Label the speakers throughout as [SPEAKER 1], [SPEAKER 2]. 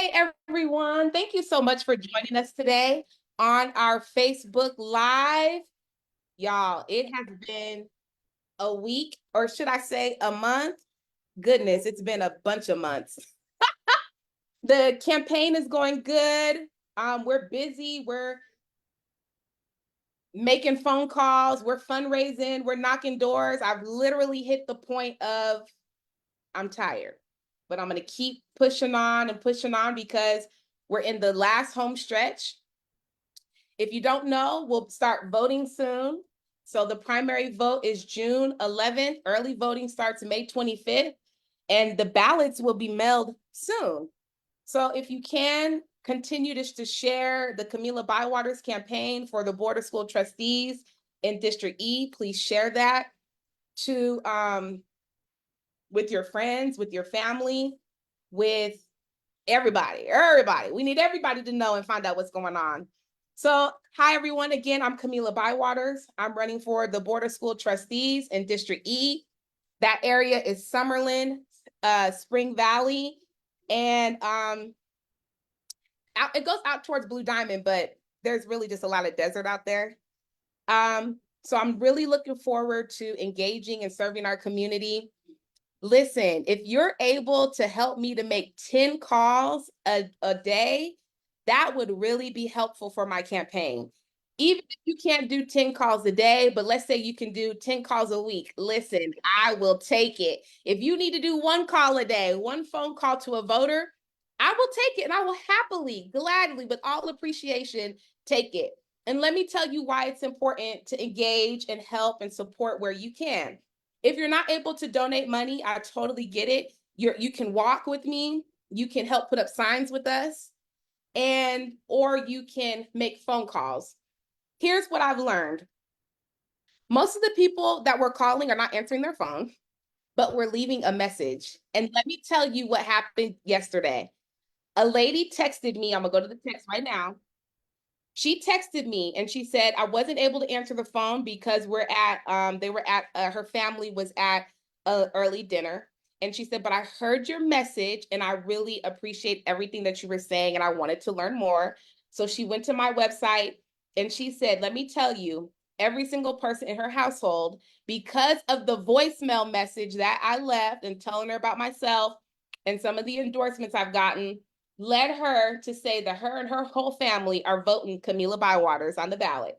[SPEAKER 1] Hey everyone, thank you so much for joining us today on our Facebook Live. Y'all, it has been a week, or should I say a month? Goodness, it's been a bunch of months. The campaign is going good. We're busy, we're making phone calls, we're fundraising, we're knocking doors. I've literally hit the point of I'm tired, but I'm going to keep pushing on and pushing on because we're in the last home stretch. If you don't know, we'll start voting soon. So the primary vote is June 11th. Early voting starts May 25th, and the ballots will be mailed soon. So if you can continue to share the Kamilah Bywaters campaign for the Board of School Trustees in District E, please share that to with your friends, with your family, with everybody. We need everybody to know and find out what's going on. So, hi everyone. Again, I'm Kamilah Bywaters. I'm running for the Board of School Trustees in District E. That area is Summerlin, Spring Valley, and it goes out towards Blue Diamond, but there's really just a lot of desert out there. So I'm really looking forward to engaging and serving our community. Listen, if you're able to help me to make 10 calls a day, that would really be helpful for my campaign. Even if you can't do 10 calls a day, but let's say you can do 10 calls a week. Listen, I will take it. If you need to do one call a day, one phone call to a voter, I will take it and I will happily, gladly, with all appreciation, take it. And let me tell you why it's important to engage and help and support where you can. If you're not able to donate money, I totally get it. You can walk with me. You can help put up signs with us, or you can make phone calls. Here's what I've learned. Most of the people that we're calling are not answering their phone, but we're leaving a message. And let me tell you what happened yesterday. A lady texted me. I'm going to go to the text right now. She texted me and she said, I wasn't able to answer the phone because her family was at an early dinner. And she said, but I heard your message and I really appreciate everything that you were saying and I wanted to learn more. So she went to my website and she said, let me tell you, every single person in her household, because of the voicemail message that I left and telling her about myself and some of the endorsements I've gotten, led her to say that her and her whole family are voting Kamilah Bywaters on the ballot.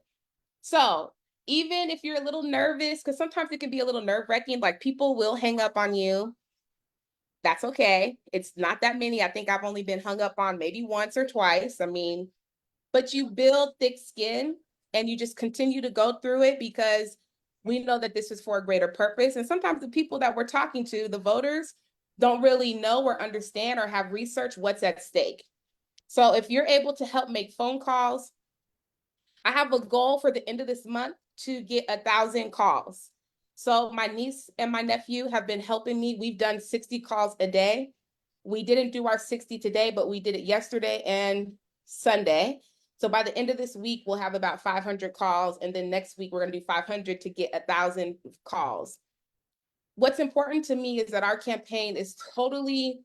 [SPEAKER 1] So even if you're a little nervous, because sometimes it can be a little nerve-wracking, like people will hang up on you. That's okay. It's not that many. I think I've only been hung up on maybe once or twice. I mean, but you build thick skin and you just continue to go through it because we know that this is for a greater purpose. And sometimes the people that we're talking to, the voters, don't really know or understand or have researched what's at stake. So if you're able to help make phone calls, I have a goal for the end of this month to get 1,000 calls. So my niece and my nephew have been helping me. We've done 60 calls a day. We didn't do our 60 today, but we did it yesterday and Sunday. So by the end of this week, we'll have about 500 calls. And then next week, we're going to do 500 to get 1,000 calls. What's important to me is that our campaign is totally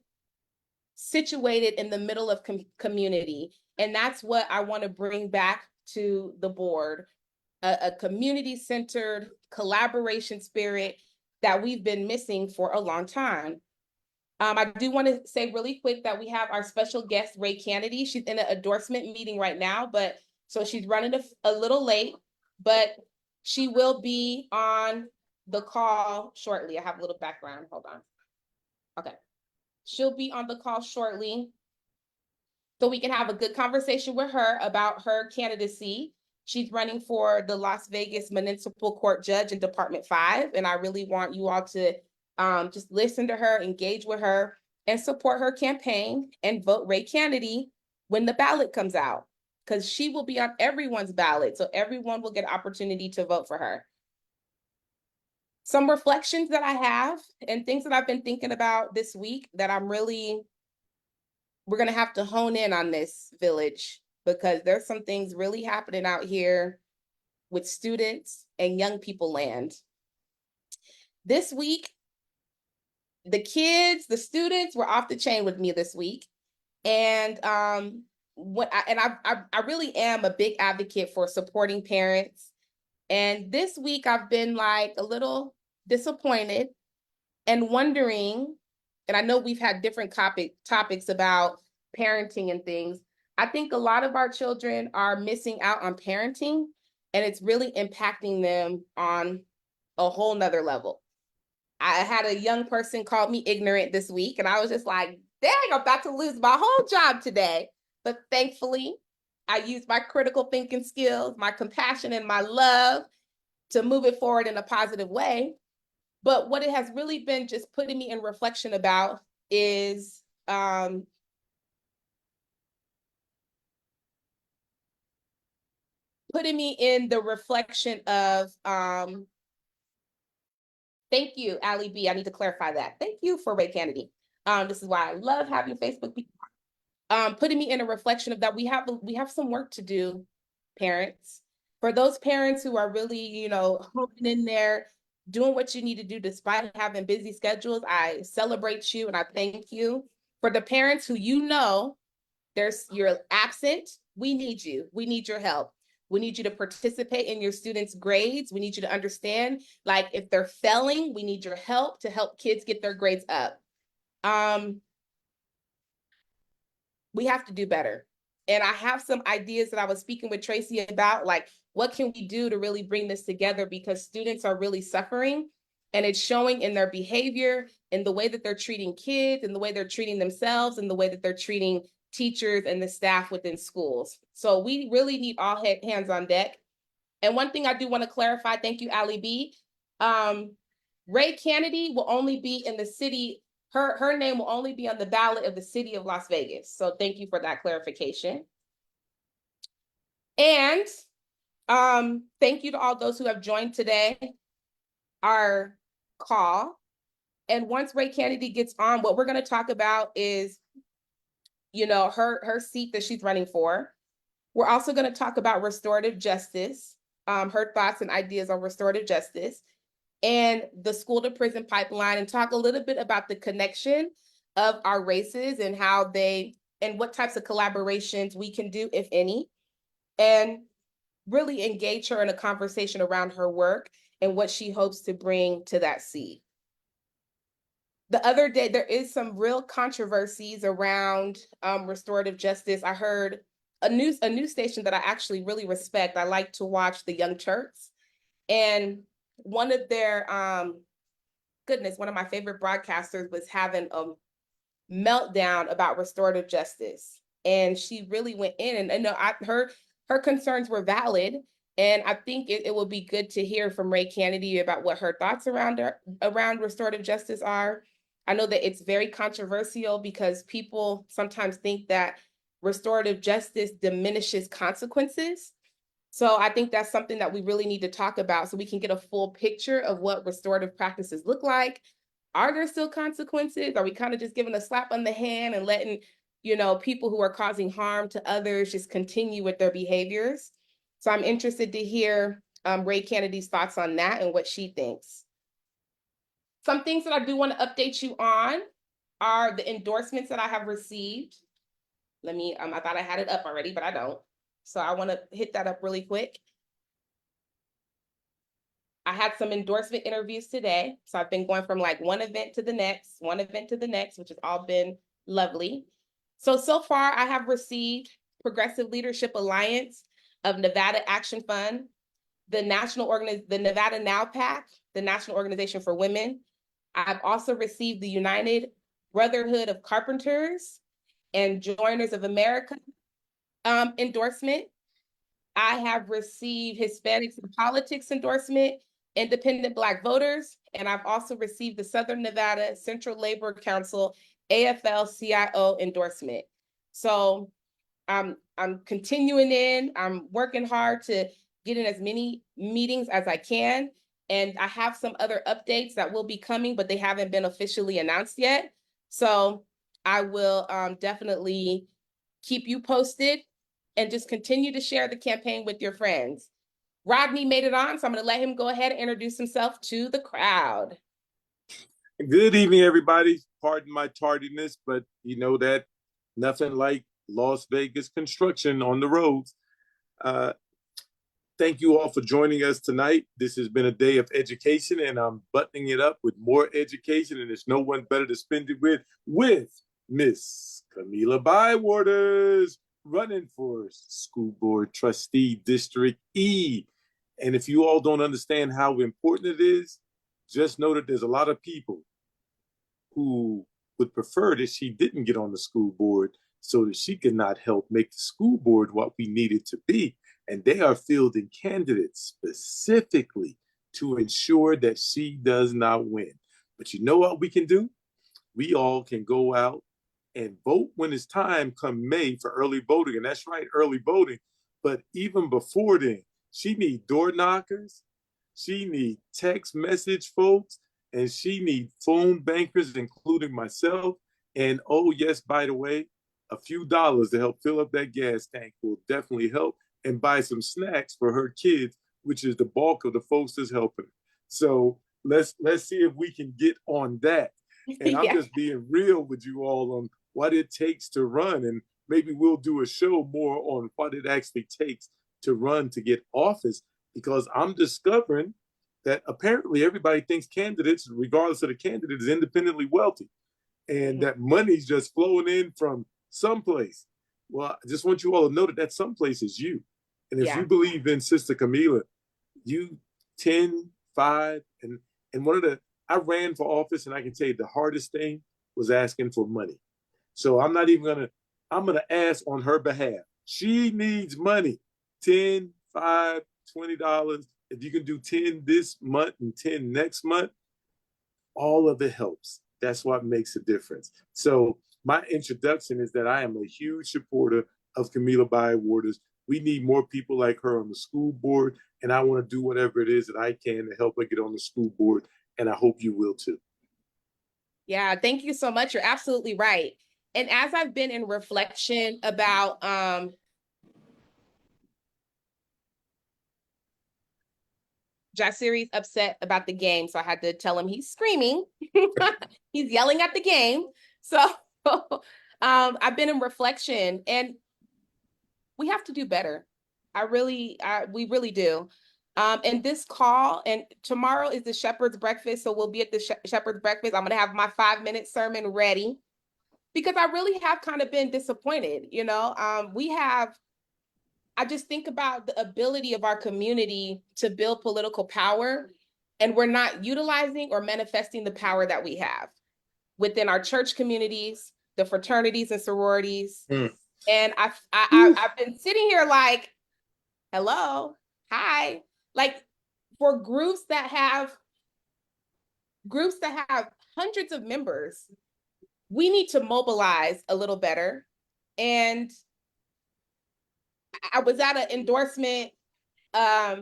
[SPEAKER 1] situated in the middle of community. And that's what I want to bring back to the board, a community-centered collaboration spirit that we've been missing for a long time. I do want to say really quick that we have our special guest, Ray Kennedy. She's in an endorsement meeting right now, but so she's running a little late, but she will be on the call shortly. I have a little background. Hold on. Okay. She'll be on the call shortly so we can have a good conversation with her about her candidacy. She's running for the Las Vegas Municipal Court judge in Department 5, and I really want you all to just listen to her, engage with her, and support her campaign and vote Ray Kennedy when the ballot comes out, because she will be on everyone's ballot, so everyone will get an opportunity to vote for her. Some reflections that I have and things that I've been thinking about this week that we're going to have to hone in on this village because there's some things really happening out here with students and young people land. This week, the students were off the chain with me this week. And I really am a big advocate for supporting parents. And this week I've been like a little disappointed and wondering, and I know we've had different topics about parenting and things. I think a lot of our children are missing out on parenting, and it's really impacting them on a whole nother level. I had a young person call me ignorant this week, and I was just like, dang, I'm about to lose my whole job today. But thankfully, I used my critical thinking skills, my compassion, and my love to move it forward in a positive way. But what it has really been just putting me in reflection about is putting me in the reflection of thank you, Ali B. I need to clarify that. Thank you for Ray Kennedy. This is why I love having Facebook people. Putting me in a reflection of that we have some work to do, parents. For those parents who are really, holding in there, doing what you need to do despite having busy schedules, I celebrate you and I thank you. For the parents who you're absent, we need you. We need your help. We need you to participate in your students' grades. We need you to understand, like, if they're failing, we need your help to help kids get their grades up. We have to do better. And I have some ideas that I was speaking with Tracy about, like, what can we do to really bring this together? Because students are really suffering, and it's showing in their behavior, in the way that they're treating kids, in the way they're treating themselves, in the way that they're treating teachers and the staff within schools. So we really need all hands on deck. And one thing I do want to clarify, thank you, Ali B. Ray Kennedy will only be in the city. Her name will only be on the ballot of the city of Las Vegas. So thank you for that clarification. And thank you to all those who have joined today, our call. And once Ray Kennedy gets on, what we're going to talk about is, her seat that she's running for. We're also going to talk about restorative justice, her thoughts and ideas on restorative justice, and the school to prison pipeline, and talk a little bit about the connection of our races and and what types of collaborations we can do, if any, and really engage her in a conversation around her work and what she hopes to bring to that seat. The other day, there is some real controversies around restorative justice. I heard a news station that I actually really respect. I like to watch the Young Turks, and one of their one of my favorite broadcasters was having a meltdown about restorative justice, and she really went in, and her concerns were valid, and I think it will be good to hear from Ray Kennedy about what her thoughts around restorative justice are. I know that it's very controversial because people sometimes think that restorative justice diminishes consequences. So I think that's something that we really need to talk about so we can get a full picture of what restorative practices look like. Are there still consequences? Are we kind of just giving a slap on the hand and letting, people who are causing harm to others just continue with their behaviors? So I'm interested to hear Ray Kennedy's thoughts on that and what she thinks. Some things that I do want to update you on are the endorsements that I have received. I thought I had it up already, but I don't. So I want to hit that up really quick. I had some endorsement interviews today. So I've been going from like one event to the next, which has all been lovely. So far I have received Progressive Leadership Alliance of Nevada Action Fund, the Nevada Now PAC, the National Organization for Women. I've also received the United Brotherhood of Carpenters and Joiners of America endorsement. I have received Hispanics in Politics endorsement, Independent Black Voters, and I've also received the Southern Nevada Central Labor Council AFL-CIO endorsement. So I'm continuing I'm working hard to get in as many meetings as I can. And I have some other updates that will be coming, but they haven't been officially announced yet. So I will definitely keep you posted and just continue to share the campaign with your friends. Rodney made it on, so I'm going to let him go ahead and introduce himself to the crowd.
[SPEAKER 2] Good evening, everybody. Pardon my tardiness, but you know that Nothing like Las Vegas construction on the roads. Thank you all for joining us tonight. This has been a day of education, and I'm buttoning it up with more education, and there's no one better to spend it with Miss Kamilah Bywaters, running for School Board Trustee District E. And if you all don't understand how important it is, just know that there's a lot of people who would prefer that she didn't get on the school board so that she could not help make the school board what we need it to be. And they are fielding candidates specifically to ensure that she does not win. But you know what we can do? We all can go out and vote when it's time come May for early voting. And that's right, early voting. But even before then, she needs door knockers, she needs text message folks, and she needs phone bankers, including myself. And oh yes, by the way, a few dollars to help fill up that gas tank will definitely help, and buy some snacks for her kids, which is the bulk of the folks that's helping. So let's see if we can get on that. And I'm just being real with you all on what it takes to run. And maybe we'll do a show more on what it actually takes to run to get office, because I'm discovering that apparently everybody thinks candidates, regardless of the candidate, is independently wealthy, and that money's just flowing in from someplace. Well, I just want you all to know that that someplace is you. And if you believe in Sister Kamilah, you 10, 5, and I ran for office, and I can tell you the hardest thing was asking for money. So I'm gonna ask on her behalf. She needs money. 10, 5, $20. If you can do 10 this month and 10 next month, all of it helps. That's what makes a difference. So my introduction is that I am a huge supporter of Kamilah Bywaters. We need more people like her on the school board, and I want to do whatever it is that I can to help her get on the school board, and I hope you will too.
[SPEAKER 1] Yeah, thank you so much. You're absolutely right. And as I've been in reflection about Jasiri's upset about the game, so I had to tell him he's screaming. He's yelling at the game. So I've been in reflection, and we have to do better. We really do. And this call, and tomorrow is the Shepherd's Breakfast, so we'll be at the Shepherd's Breakfast. I'm going to have my 5-minute sermon ready, because I really have kind of been disappointed. I just think about the ability of our community to build political power, and we're not utilizing or manifesting the power that we have within our church communities, the fraternities and sororities. And I've been sitting here like, hello, hi. Like, for groups that have hundreds of members, we need to mobilize a little better. And I was at an endorsement. I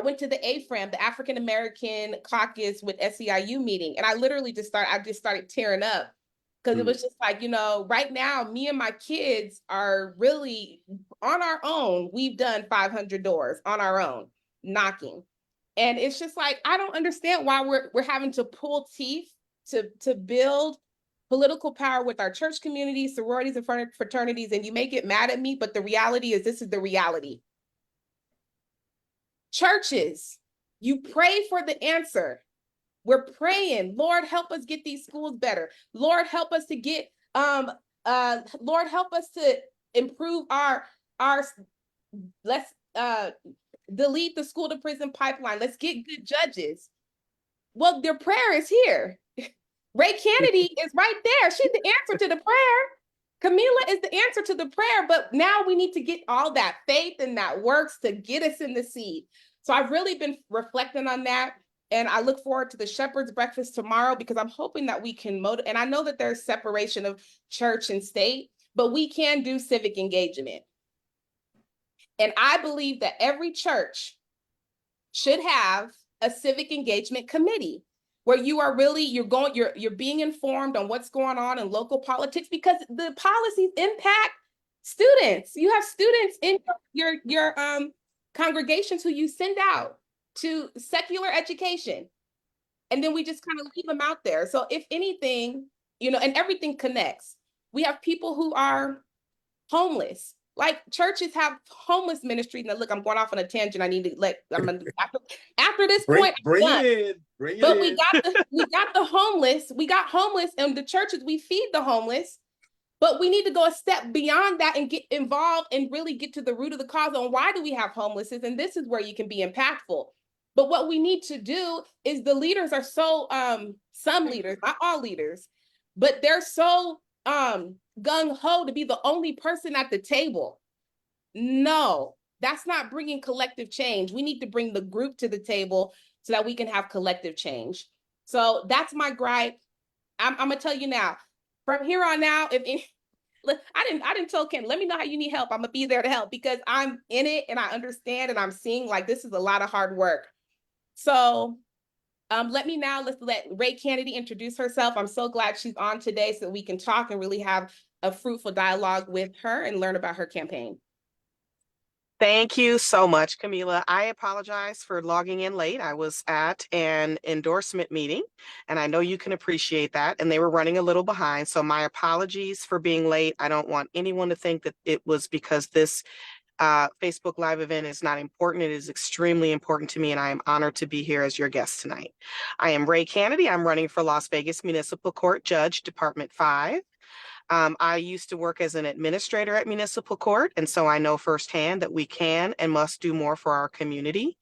[SPEAKER 1] went to the AFRAM, the African American Caucus with SEIU meeting, and I just started tearing up, because it was just like, right now, me and my kids are really on our own. We've done 500 doors on our own, knocking. And it's just like, I don't understand why we're having to pull teeth to build political power with our church communities, sororities, and fraternities. And you may get mad at me, but the reality is, this is the reality. Churches, you pray for the answer. We're praying, Lord, help us get these schools better. Lord, help us to get, Lord, help us to improve let's delete the school to prison pipeline. Let's get good judges. Well, their prayer is here. Ray Kennedy is right there. She's the answer to the prayer. Kamilah is the answer to the prayer, but now we need to get all that faith and that works to get us in the seat. So I've really been reflecting on that. And I look forward to the Shepherd's Breakfast tomorrow, because I'm hoping that we can and I know that there's separation of church and state, but we can do civic engagement. And I believe that every church should have a civic engagement committee, where you are really, you're being informed on what's going on in local politics, because the policies impact students. You have students in your congregations who you send out to secular education, and then we just kind of leave them out there. So if anything, and everything connects. We have people who are homeless. Like churches have homeless ministry. Now, look, I'm going off on a tangent. I need to after this point,
[SPEAKER 2] bring
[SPEAKER 1] I'm
[SPEAKER 2] it
[SPEAKER 1] done.
[SPEAKER 2] in. Bring it
[SPEAKER 1] But
[SPEAKER 2] in.
[SPEAKER 1] we got the homeless. We got homeless, and the churches we feed the homeless. But we need to go a step beyond that and get involved and really get to the root of the cause on why do we have homelessness. And this is where you can be impactful. But what we need to do is the leaders are so some leaders, not all leaders, but they're so gung-ho to be the only person at the table. No, that's not bringing collective change. We need to bring the group to the table so that we can have collective change. So that's my gripe. I'm gonna tell you now. From here on out, if any, I didn't tell Ken, let me know how you need help. I'm gonna be there to help because I'm in it and I understand and I'm seeing like this is a lot of hard work. So let's let Ray Kennedy introduce herself. I'm so glad she's on today so we can talk and really have a fruitful dialogue with her and learn about her campaign.
[SPEAKER 3] Thank you so much, Kamilah. I apologize for logging in late. I was at an endorsement meeting, and I know you can appreciate that, and they were running a little behind. So my apologies for being late. I don't want anyone to think that it was because this Facebook Live event is not important. It is extremely important to me, and I am honored to be here as your guest tonight. I am Ray Kennedy. I'm running for Las Vegas Municipal Court Judge, Department 5. I used to work as an administrator at Municipal Court, and so I know firsthand that we can and must do more for our community.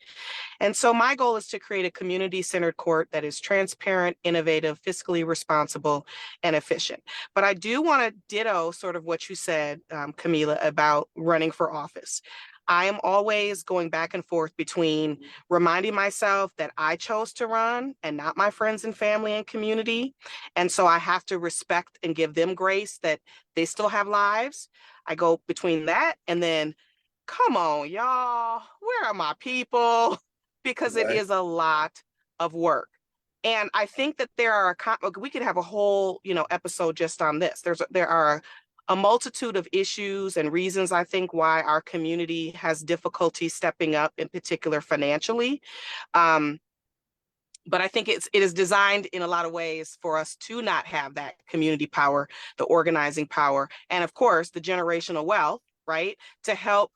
[SPEAKER 3] And so my goal is to create a community-centered court that is transparent, innovative, fiscally responsible, and efficient. But I do want to ditto sort of what you said, Kamilah, about running for office. I am always going back and forth between reminding myself that I chose to run and not my friends and family and community. And so I have to respect and give them grace that they still have lives. I go between that and then, come on, y'all, where are my people? Because it is a lot of work. And I think that we could have a whole, episode just on this. There are a multitude of issues and reasons, I think, why our community has difficulty stepping up, in particular financially. But I think it is designed in a lot of ways for us to not have that community power, the organizing power, and of course, the generational wealth, right, to help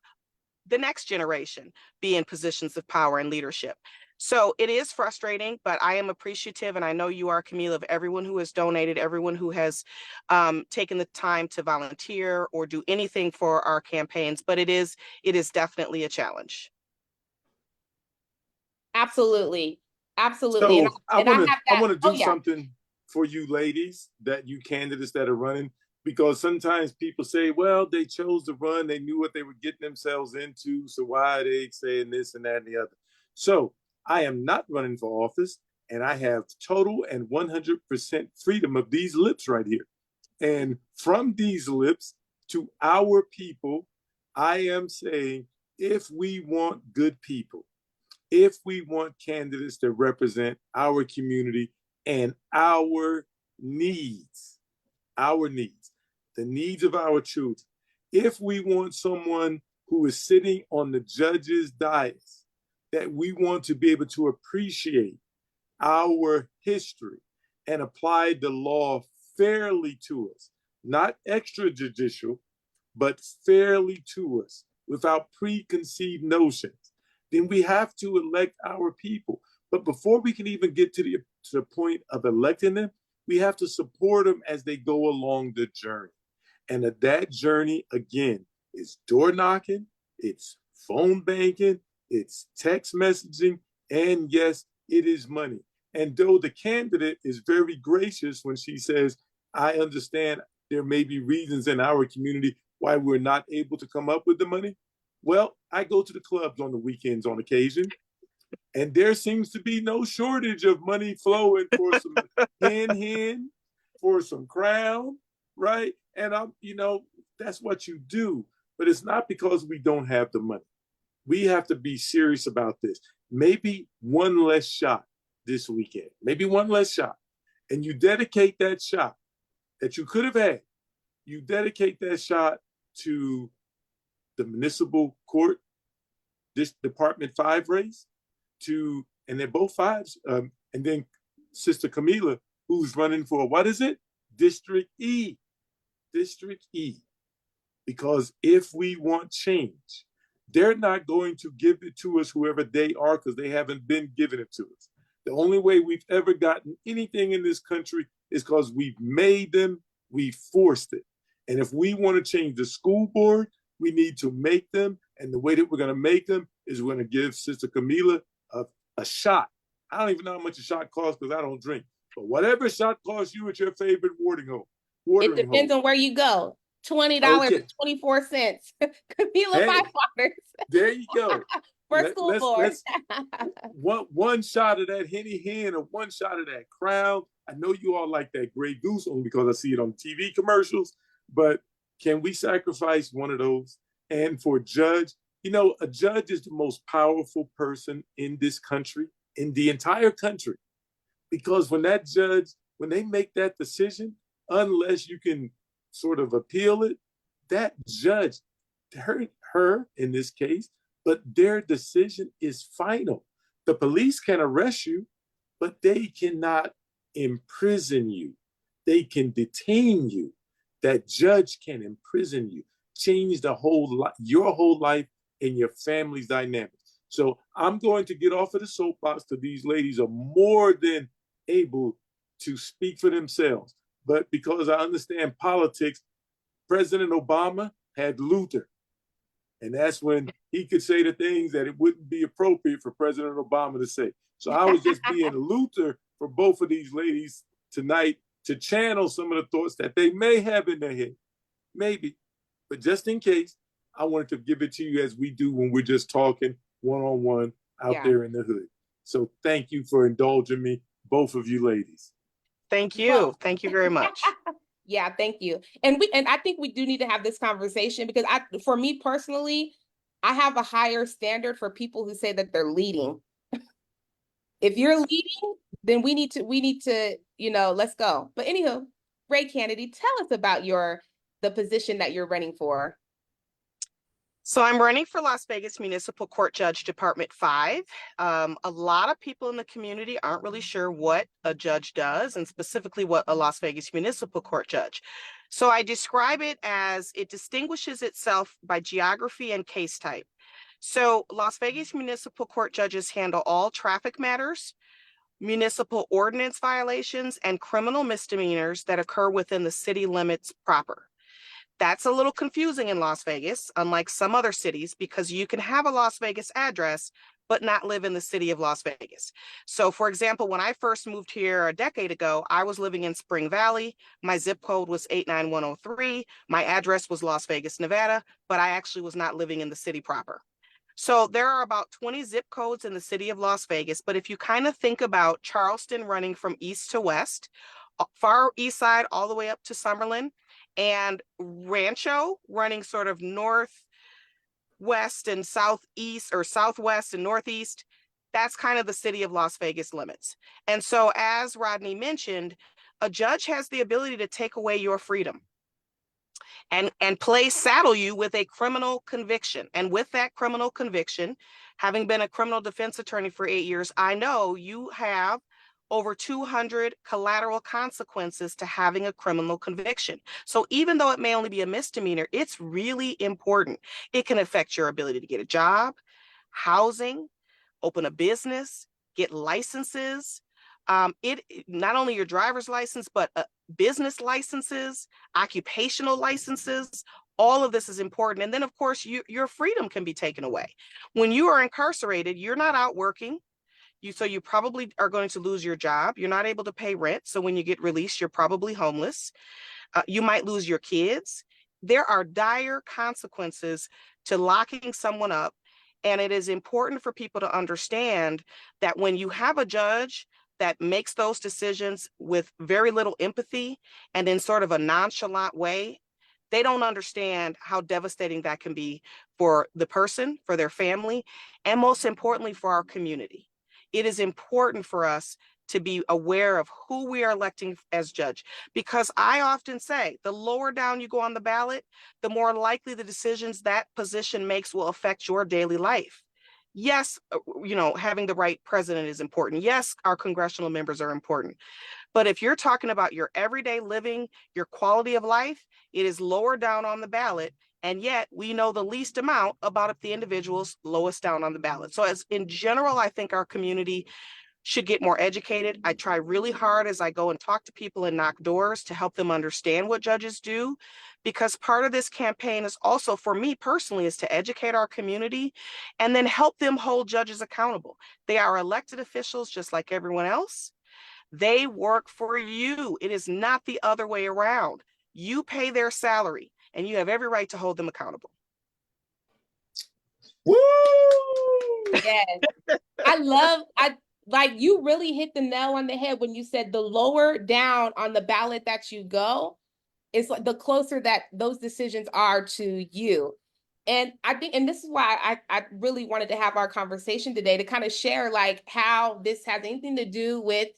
[SPEAKER 3] the next generation be in positions of power and leadership. So it is frustrating, but I am appreciative, and I know you are, Kamilah, of everyone who has donated, everyone who has taken the time to volunteer or do anything for our campaigns, but it is definitely a challenge.
[SPEAKER 1] Absolutely. Absolutely.
[SPEAKER 2] So I want to do something for you ladies, that you candidates that are running, because sometimes people say, well, they chose to run, they knew what they were getting themselves into, so why are they saying this and that and the other? So I am not running for office, and I have total and 100% freedom of these lips right here. And from these lips to our people, I am saying, if we want good people, if we want candidates that represent our community and our needs, the needs of our children, if we want someone who is sitting on the judge's dais, that we want to be able to appreciate our history and apply the law fairly to us, not extrajudicial, but fairly to us without preconceived notions, then we have to elect our people. But before we can even get to the point of electing them, we have to support them as they go along the journey. And that journey, again, is door knocking, it's phone banking, it's text messaging, and yes, it is money. And though the candidate is very gracious when she says, I understand there may be reasons in our community why we're not able to come up with the money. Well, I go to the clubs on the weekends on occasion, and there seems to be no shortage of money flowing for some hen, for some crown, right? And that's what you do. But it's not because we don't have the money. We have to be serious about this. Maybe one less shot this weekend, maybe one less shot. And you dedicate that shot that you could have had, you dedicate that shot to the municipal court, this Department 5 race, and they're both fives. And then Sister Kamilah, who's running for, what is it? District E. District E, because if we want change, they're not going to give it to us, whoever they are, because they haven't been giving it to us. The only way we've ever gotten anything in this country is because we've made them, we forced it. And if we want to change the school board, we need to make them. And the way that we're going to make them is we're going to give Sister Kamilah a shot. I don't even know how much a shot costs because I don't drink. But whatever shot costs you at your favorite watering hole.
[SPEAKER 1] It depends on where you go. $20.24. Kamilah Bywaters.
[SPEAKER 2] There you go.
[SPEAKER 1] For school board.
[SPEAKER 2] One shot of that Henny Hen or one shot of that Crown. I know you all like that Grey Goose only because I see it on TV commercials, but can we sacrifice one of those? And for judge, a judge is the most powerful person in this country, in the entire country. Because when they make that decision, unless you can sort of appeal it, that judge, her in this case, but their decision is final. The police can arrest you, but they cannot imprison you. They can detain you. That judge can imprison you, change your whole life and your family's dynamics. So I'm going to get off of the soapbox because these ladies are more than able to speak for themselves. But because I understand politics, President Obama had Luther. And that's when he could say the things that it wouldn't be appropriate for President Obama to say. So I was just being Luther for both of these ladies tonight to channel some of the thoughts that they may have in their head. Maybe. But just in case, I wanted to give it to you as we do when we're just talking one-on-one out there in the hood. So thank you for indulging me, both of you ladies.
[SPEAKER 3] Thank you. Well, thank you very much.
[SPEAKER 1] Yeah, thank you. And I think we do need to have this conversation because for me personally, I have a higher standard for people who say that they're leading. If you're leading, then we need to, let's go. But anywho, Ray Kennedy, tell us about the position that you're running for.
[SPEAKER 3] So I'm running for Las Vegas Municipal Court Judge Department 5. A lot of people in the community aren't really sure what a judge does and specifically what a Las Vegas Municipal Court judge. So I describe it as it distinguishes itself by geography and case type. So Las Vegas Municipal Court judges handle all traffic matters, municipal ordinance violations, and criminal misdemeanors that occur within the city limits proper. That's a little confusing in Las Vegas, unlike some other cities, because you can have a Las Vegas address, but not live in the city of Las Vegas. So for example, when I first moved here a decade ago, I was living in Spring Valley. My zip code was 89103. My address was Las Vegas, Nevada, but I actually was not living in the city proper. So there are about 20 zip codes in the city of Las Vegas. But if you kind of think about Charleston running from east to west, far east side all the way up to Summerlin, and Rancho running sort of northwest and southeast or southwest and northeast, that's kind of the city of Las Vegas limits. And so as Rodney mentioned, a judge has the ability to take away your freedom and saddle you with a criminal conviction. And with that criminal conviction, having been a criminal defense attorney for 8 years, I know you have over 200 collateral consequences to having a criminal conviction. So even though it may only be a misdemeanor, it's really important. It can affect your ability to get a job, housing, open a business, get licenses. It not only your driver's license, but business licenses, occupational licenses. All of this is important. And then, of course, your freedom can be taken away. When you are incarcerated, you're not out working. So you probably are going to lose your job. You're not able to pay rent. So when you get released, you're probably homeless. You might lose your kids. There are dire consequences to locking someone up. And it is important for people to understand that when you have a judge that makes those decisions with very little empathy and in sort of a nonchalant way, they don't understand how devastating that can be for the person, for their family, and most importantly, for our community. It is important for us to be aware of who we are electing as judge, because I often say the lower down you go on the ballot, the more likely the decisions that position makes will affect your daily life. Yes, having the right president is important. Yes, our congressional members are important. But if you're talking about your everyday living, your quality of life, it is lower down on the ballot. And yet we know the least amount about if the individual's lowest down on the ballot. So as in general, I think our community should get more educated. I try really hard as I go and talk to people and knock doors to help them understand what judges do, because part of this campaign is also, for me personally, is to educate our community and then help them hold judges accountable. They are elected officials just like everyone else. They work for you. It is not the other way around. You pay their salary and you have every right to hold them accountable.
[SPEAKER 2] Woo!
[SPEAKER 1] Yes. I like, you really hit the nail on the head when you said the lower down on the ballot that you go, it's like the closer that those decisions are to you. And I think, and this is why I really wanted to have our conversation today, to kind of share like how this has anything to do with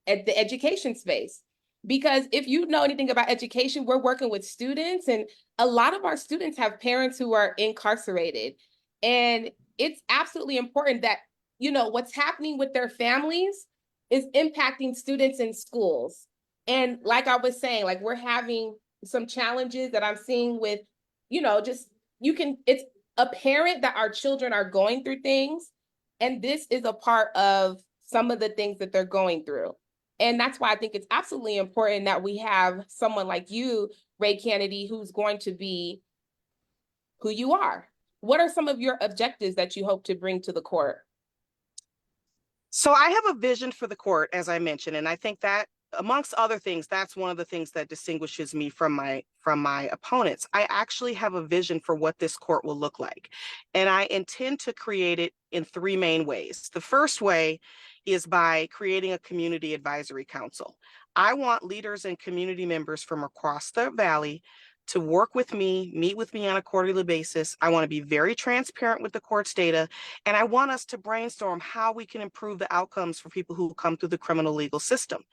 [SPEAKER 1] the education space. Because if you know anything about education, we're working with students, and a lot of our students have parents who are incarcerated. And it's absolutely important that, you know, what's happening with their families is impacting students in schools. And like I was saying, like, we're having some challenges that I'm seeing with, you know, just, it's apparent that our children are going through things. And this is a part of some of the things that they're going through. And that's why I think it's absolutely important that we have someone like you, Ray Kennedy, who's going to be who you are. What are some of your objectives that you hope to bring to the court?
[SPEAKER 3] So I have a vision for the court, as I mentioned, and I think that amongst other things, that's one of the things that distinguishes me from my opponents. I actually have a vision for what this court will look like, and I intend to create it in three main ways. The first way is by creating a community advisory council. I want leaders and community members from across the valley to work with me, meet with me on a quarterly basis. I want to be very transparent with the court's data, and I want us to brainstorm how we can improve the outcomes for people who come through the criminal legal system.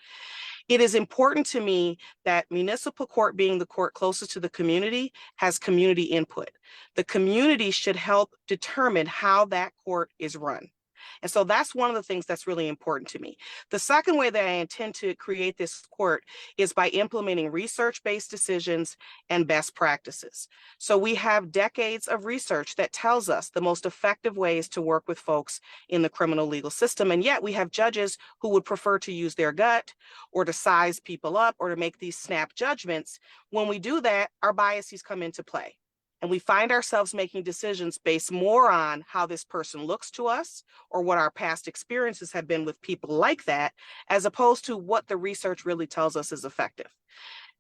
[SPEAKER 3] It is important to me that municipal court, being the court closest to the community, has community input. The community should help determine how that court is run. And so that's one of the things that's really important to me. The second way that I intend to create this court is by implementing research-based decisions and best practices. So we have decades of research that tells us the most effective ways to work with folks in the criminal legal system. And yet we have judges who would prefer to use their gut or to size people up or to make these snap judgments. When we do that, our biases come into play. And we find ourselves making decisions based more on how this person looks to us or what our past experiences have been with people like that, as opposed to what the research really tells us is effective.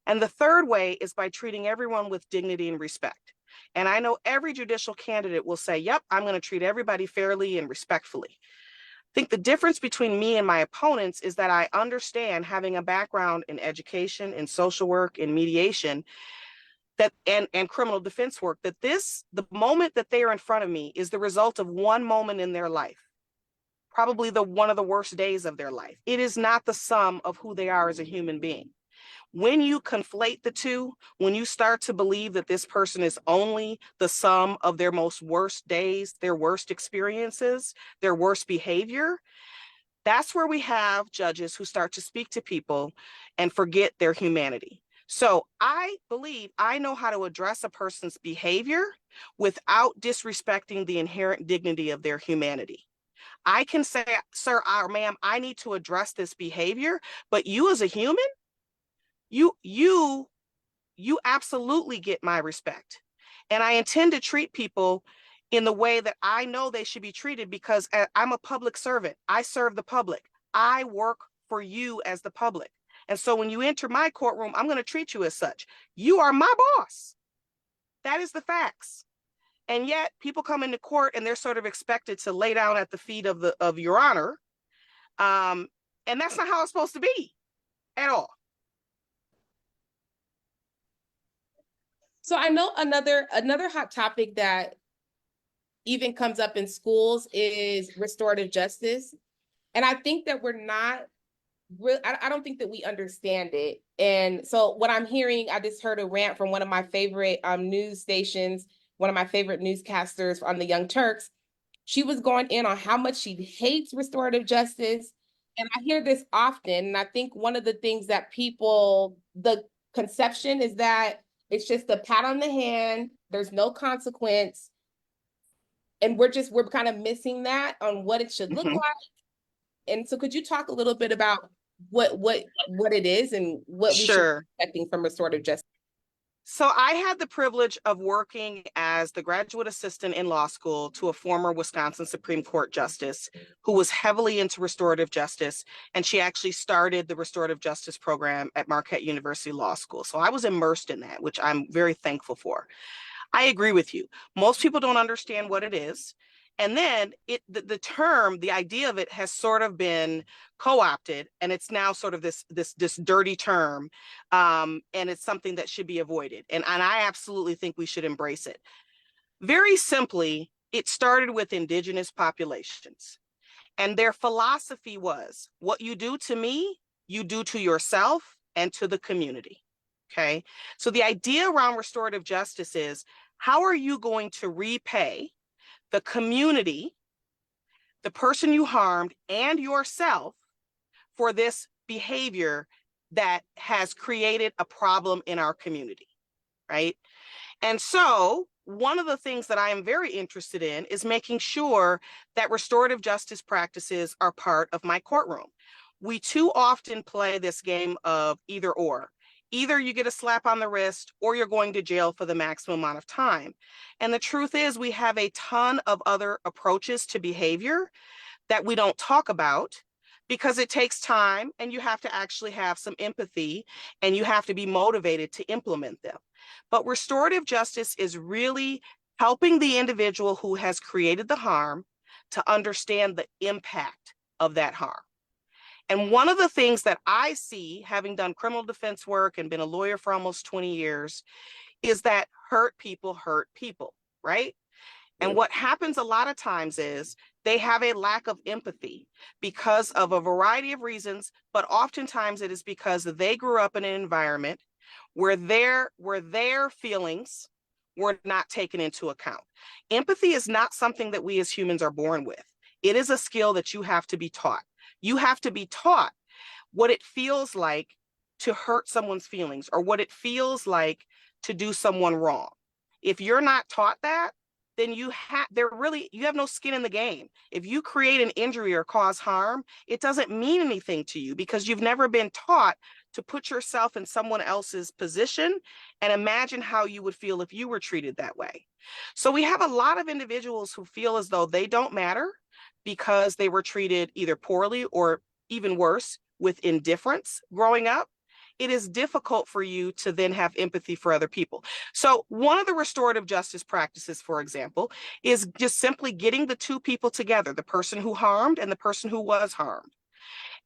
[SPEAKER 3] And the third way is by treating everyone with dignity and respect. And I know every judicial candidate will say, yep, I'm going to treat everybody fairly and respectfully. I think the difference between me and my opponents is that I understand, having a background in education, in social work, in mediation, that and criminal defense work, that the moment that they are in front of me is the result of one moment in their life, probably one of the worst days of their life. It is not the sum of who they are as a human being. When you conflate the two, when you start to believe that this person is only the sum of their most worst days, their worst experiences, their worst behavior, that's where we have judges who start to speak to people and forget their humanity. So I believe I know how to address a person's behavior without disrespecting the inherent dignity of their humanity. I can say, sir or ma'am, I need to address this behavior, but you as a human, you absolutely get my respect. And I intend to treat people in the way that I know they should be treated, because I'm a public servant. I serve the public. I work for you as the public. And so when you enter my courtroom, I'm going to treat you as such. You are my boss. That is the facts. And yet people come into court and they're sort of expected to lay down at the feet of your honor. And that's not how it's supposed to be at all.
[SPEAKER 1] So I know another hot topic that even comes up in schools is restorative justice. And I think that we're not I don't think that we understand it. And so what I'm hearing, I just heard a rant from one of my favorite news stations, one of my favorite newscasters on the Young Turks. She was going in on how much she hates restorative justice. And I hear this often, and I think one of the things that the conception is that it's just a pat on the hand, there's no consequence, and we're kind of missing that on what it should look
[SPEAKER 3] Mhm.
[SPEAKER 1] like. And so could you talk a little bit about what it is and what we should be
[SPEAKER 3] Sure.
[SPEAKER 1] expecting from restorative justice?
[SPEAKER 3] So I had the privilege of working as the graduate assistant in law school to a former Wisconsin Supreme Court justice who was heavily into restorative justice. And she actually started the restorative justice program at Marquette University Law School. So I was immersed in that, which I'm very thankful for. I agree with you. Most people don't understand what it is. And then the term, the idea of it has sort of been co-opted, and it's now sort of this dirty term, and it's something that should be avoided. And I absolutely think we should embrace it. Very simply, it started with indigenous populations, and their philosophy was, what you do to me, you do to yourself and to the community. Okay, so the idea around restorative justice is, how are you going to repay the community, the person you harmed, and yourself for this behavior that has created a problem in our community, right? And so one of the things that I am very interested in is making sure that restorative justice practices are part of my courtroom. We too often play this game of either or. Either you get a slap on the wrist or you're going to jail for the maximum amount of time. And the truth is, we have a ton of other approaches to behavior that we don't talk about because it takes time, and you have to actually have some empathy, and you have to be motivated to implement them. But restorative justice is really helping the individual who has created the harm to understand the impact of that harm. And one of the things that I see, having done criminal defense work and been a lawyer for almost 20 years, is that hurt people, right? And what happens a lot of times is they have a lack of empathy because of a variety of reasons, but oftentimes it is because they grew up in an environment where their feelings were not taken into account. Empathy is not something that we as humans are born with. It is a skill that you have to be taught. You have to be taught what it feels like to hurt someone's feelings, or what it feels like to do someone wrong. If you're not taught that, then you have no skin in the game. If you create an injury or cause harm, it doesn't mean anything to you because you've never been taught to put yourself in someone else's position and imagine how you would feel if you were treated that way. So we have a lot of individuals who feel as though they don't matter because they were treated either poorly or, even worse, with indifference growing up. It is difficult for you to then have empathy for other people. So one of the restorative justice practices, for example, is just simply getting the two people together, the person who harmed and the person who was harmed.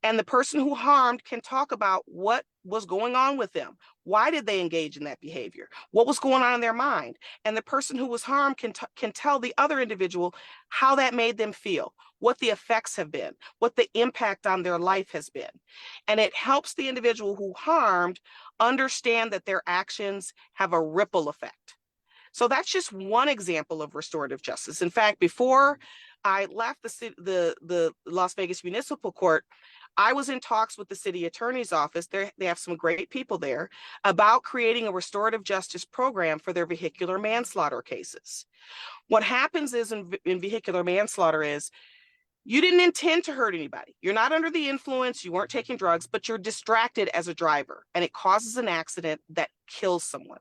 [SPEAKER 3] And the person who harmed can talk about what was going on with them. Why did they engage in that behavior? What was going on in their mind? And the person who was harmed can tell the other individual how that made them feel, what the effects have been, what the impact on their life has been. And it helps the individual who harmed understand that their actions have a ripple effect. So that's just one example of restorative justice. In fact, before I left the Las Vegas Municipal Court, I was in talks with the city attorney's office. They have some great people there about creating a restorative justice program for their vehicular manslaughter cases. What happens is in vehicular manslaughter is you didn't intend to hurt anybody. You're not under the influence. You weren't taking drugs, but you're distracted as a driver, and it causes an accident that kills someone.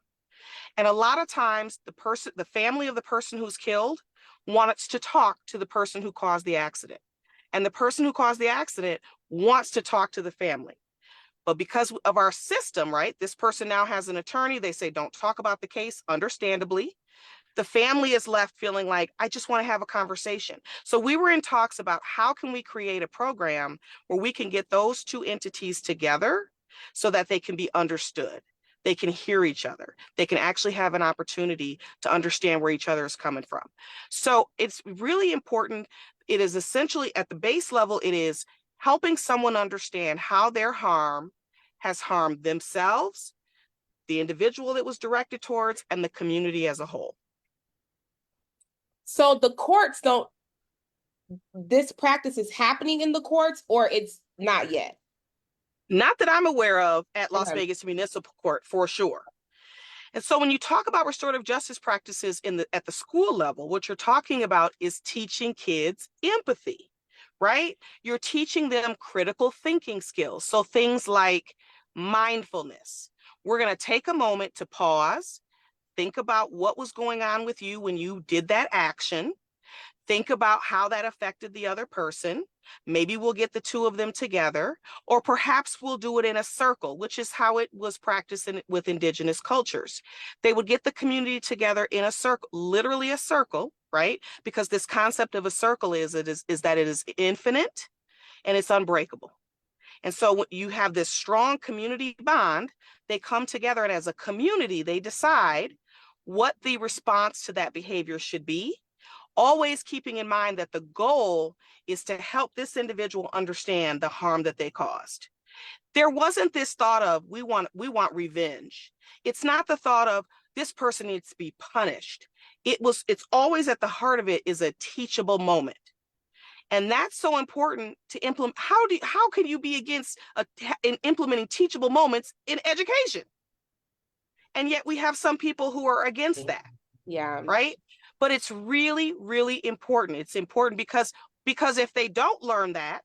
[SPEAKER 3] And a lot of times the family of the person who's killed wants to talk to the person who caused the accident. And the person who caused the accident wants to talk to the family. But because of our system, right, this person now has an attorney. They say, don't talk about the case, understandably. The family is left feeling like, I just want to have a conversation. So we were in talks about how can we create a program where we can get those two entities together so that they can be understood. They can hear each other. They can actually have an opportunity to understand where each other is coming from. So it's really important. It is essentially at the base level, it is helping someone understand how their harm has harmed themselves, the individual that was directed towards, and the community as a whole.
[SPEAKER 1] So this practice is happening in the courts, or it's Not yet.
[SPEAKER 3] Not that I'm aware of at Las
[SPEAKER 1] Okay.
[SPEAKER 3] Vegas Municipal Court, for sure. And so when you talk about restorative justice practices at the school level, what you're talking about is teaching kids empathy, right? You're teaching them critical thinking skills. So things like mindfulness. We're going to take a moment to pause, think about what was going on with you when you did that action. Think about how that affected the other person. Maybe we'll get the two of them together, or perhaps we'll do it in a circle, which is how it was practiced with indigenous cultures. They would get the community together in a circle, literally a circle, right? Because this concept of a circle is that it is infinite and it's unbreakable. And so you have this strong community bond. They come together, and as a community, they decide what the response to that behavior should be, always keeping in mind that the goal is to help this individual understand the harm that they caused. There wasn't this thought of we want revenge. It's not the thought of this person needs to be punished. It's always at the heart of it is a teachable moment. And that's so important to implement. How can you be against in implementing teachable moments in education? And yet we have some people who are against that.
[SPEAKER 1] Yeah.
[SPEAKER 3] Right? But it's really, really important. It's important because if they don't learn that,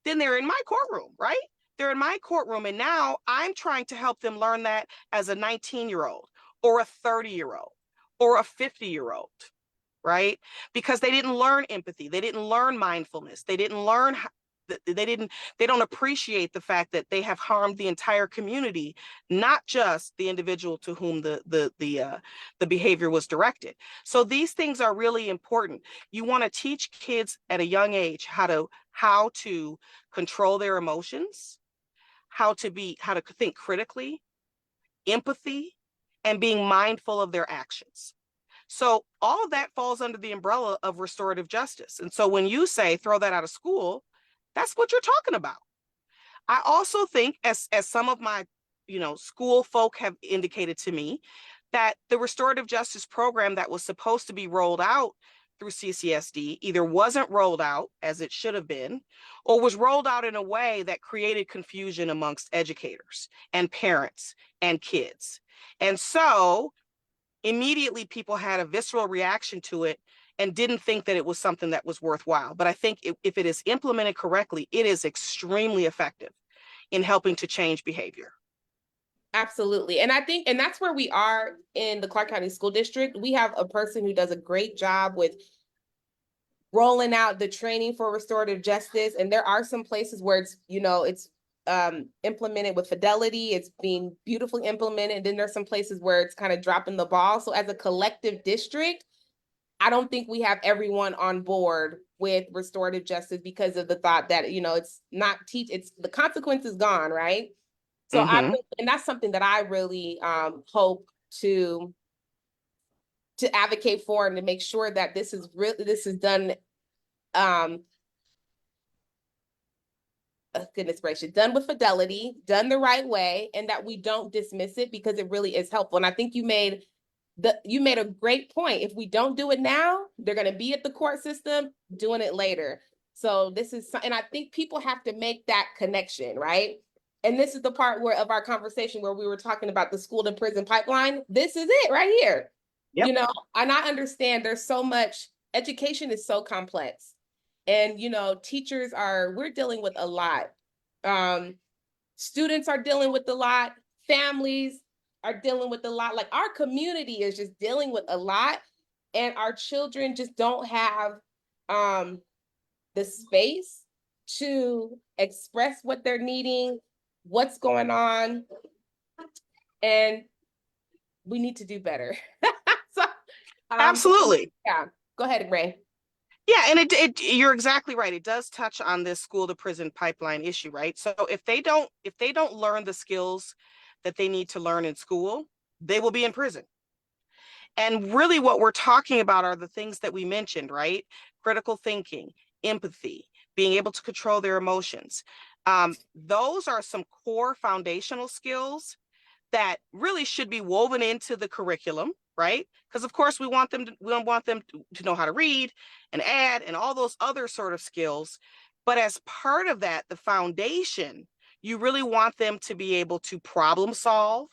[SPEAKER 3] then they're in my courtroom, right? They're in my courtroom. And now I'm trying to help them learn that as a 19-year-old or a 30-year-old or a 50-year-old, right? Because they didn't learn empathy. They didn't learn mindfulness. They didn't learn they don't appreciate the fact that they have harmed the entire community, not just the individual to whom the behavior was directed. So these things are really important. You want to teach kids at a young age how to control their emotions, how to think critically, empathy, and being mindful of their actions. So all of that falls under the umbrella of restorative justice. And so when you say throw that out of school, that's what you're talking about. I also think, as some of my school folk have indicated to me, that the restorative justice program that was supposed to be rolled out through CCSD either wasn't rolled out as it should have been, or was rolled out in a way that created confusion amongst educators and parents and kids. And so immediately people had a visceral reaction to it and didn't think that it was something that was worthwhile. But I think if it is implemented correctly, it is extremely effective in helping to change behavior.
[SPEAKER 1] Absolutely. And I think, and that's where we are in the Clark County School District. We have a person who does a great job with rolling out the training for restorative justice. And there are some places where it's implemented with fidelity. It's being beautifully implemented. And then there's some places where it's kind of dropping the ball. So as a collective district, I don't think we have everyone on board with restorative justice because of the thought that, it's not it's the consequence is gone, right? So I think, and that's something that I really hope to advocate for and to make sure that this is done goodness gracious, done with fidelity, done the right way, and that we don't dismiss it because it really is helpful. And I think you made a great point. If we don't do it now, they're going to be at the court system doing it later. So and I think people have to make that connection, right? And this is the part of our conversation where we were talking about the school to prison pipeline. This is it right here.
[SPEAKER 3] Yep.
[SPEAKER 1] And I understand there's so much, education is so complex. And, we're dealing with a lot. Students are dealing with a lot. Families are dealing with a lot. Like our community is just dealing with a lot. And our children just don't have the space to express what they're needing, what's going on. And we need to do better. So,
[SPEAKER 3] absolutely.
[SPEAKER 1] Yeah. Go ahead, Ray.
[SPEAKER 3] Yeah, and you're exactly right. It does touch on this school to prison pipeline issue, right? So if they don't learn the skills that they need to learn in school, they will be in prison. And really what we're talking about are the things that we mentioned, right? Critical thinking, empathy, being able to control their emotions. Those are some core foundational skills that really should be woven into the curriculum, right? Because of course we want them to know how to read and add and all those other sort of skills. But as part of that, the foundation, you really want them to be able to problem solve,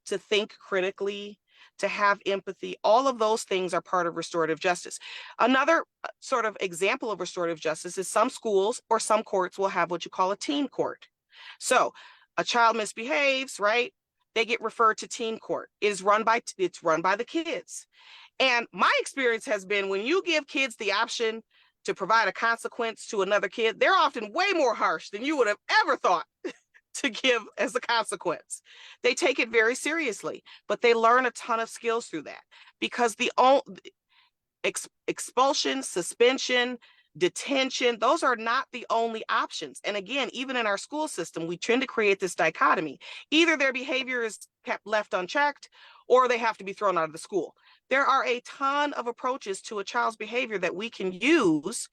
[SPEAKER 3] to think critically, to have empathy. All of those things are part of restorative justice. Another sort of example of restorative justice is some schools or some courts will have what you call a teen court. So a child misbehaves, right? They get referred to teen court. It's run by the kids. And my experience has been when you give kids the option to provide a consequence to another kid, they're often way more harsh than you would have ever thought to give as a consequence. They take it very seriously, but they learn a ton of skills through that because the expulsion, suspension, detention, those are not the only options. And again, even in our school system, we tend to create this dichotomy. Either their behavior is kept left unchecked or they have to be thrown out of the school. There are a ton of approaches to a child's behavior that we can use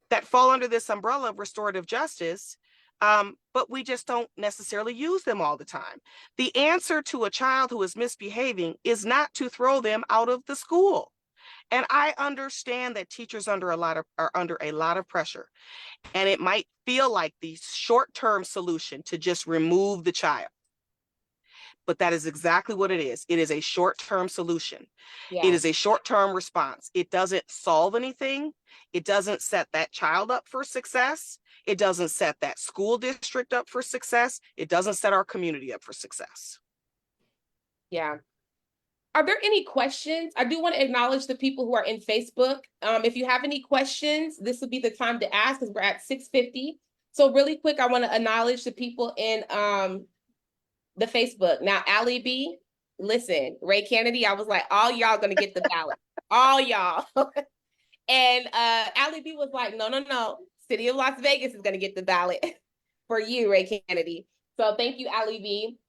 [SPEAKER 3] that fall under this umbrella of restorative justice, but we just don't necessarily use them all the time. The answer to a child who is misbehaving is not to throw them out of the school. And I understand that teachers are under a lot of pressure, and it might feel like the short-term solution to just remove the child. But that is exactly what it is. It is a short-term solution.
[SPEAKER 1] Yeah.
[SPEAKER 3] It is a short-term response. It doesn't solve anything. It doesn't set that child up for success. It doesn't set that school district up for success. It doesn't set our community up for success.
[SPEAKER 1] Yeah. Are there any questions? I do want to acknowledge the people who are in Facebook. If you have any questions, this would be the time to ask because we're at 6:50. So really quick, I want to acknowledge the people in the Facebook. Now, Allie B, listen, Ray Kennedy, I was like, all y'all gonna get the ballot. All y'all. And Allie B was like, no. City of Las Vegas is gonna get the ballot for you, Ray Kennedy. So thank you, Allie B.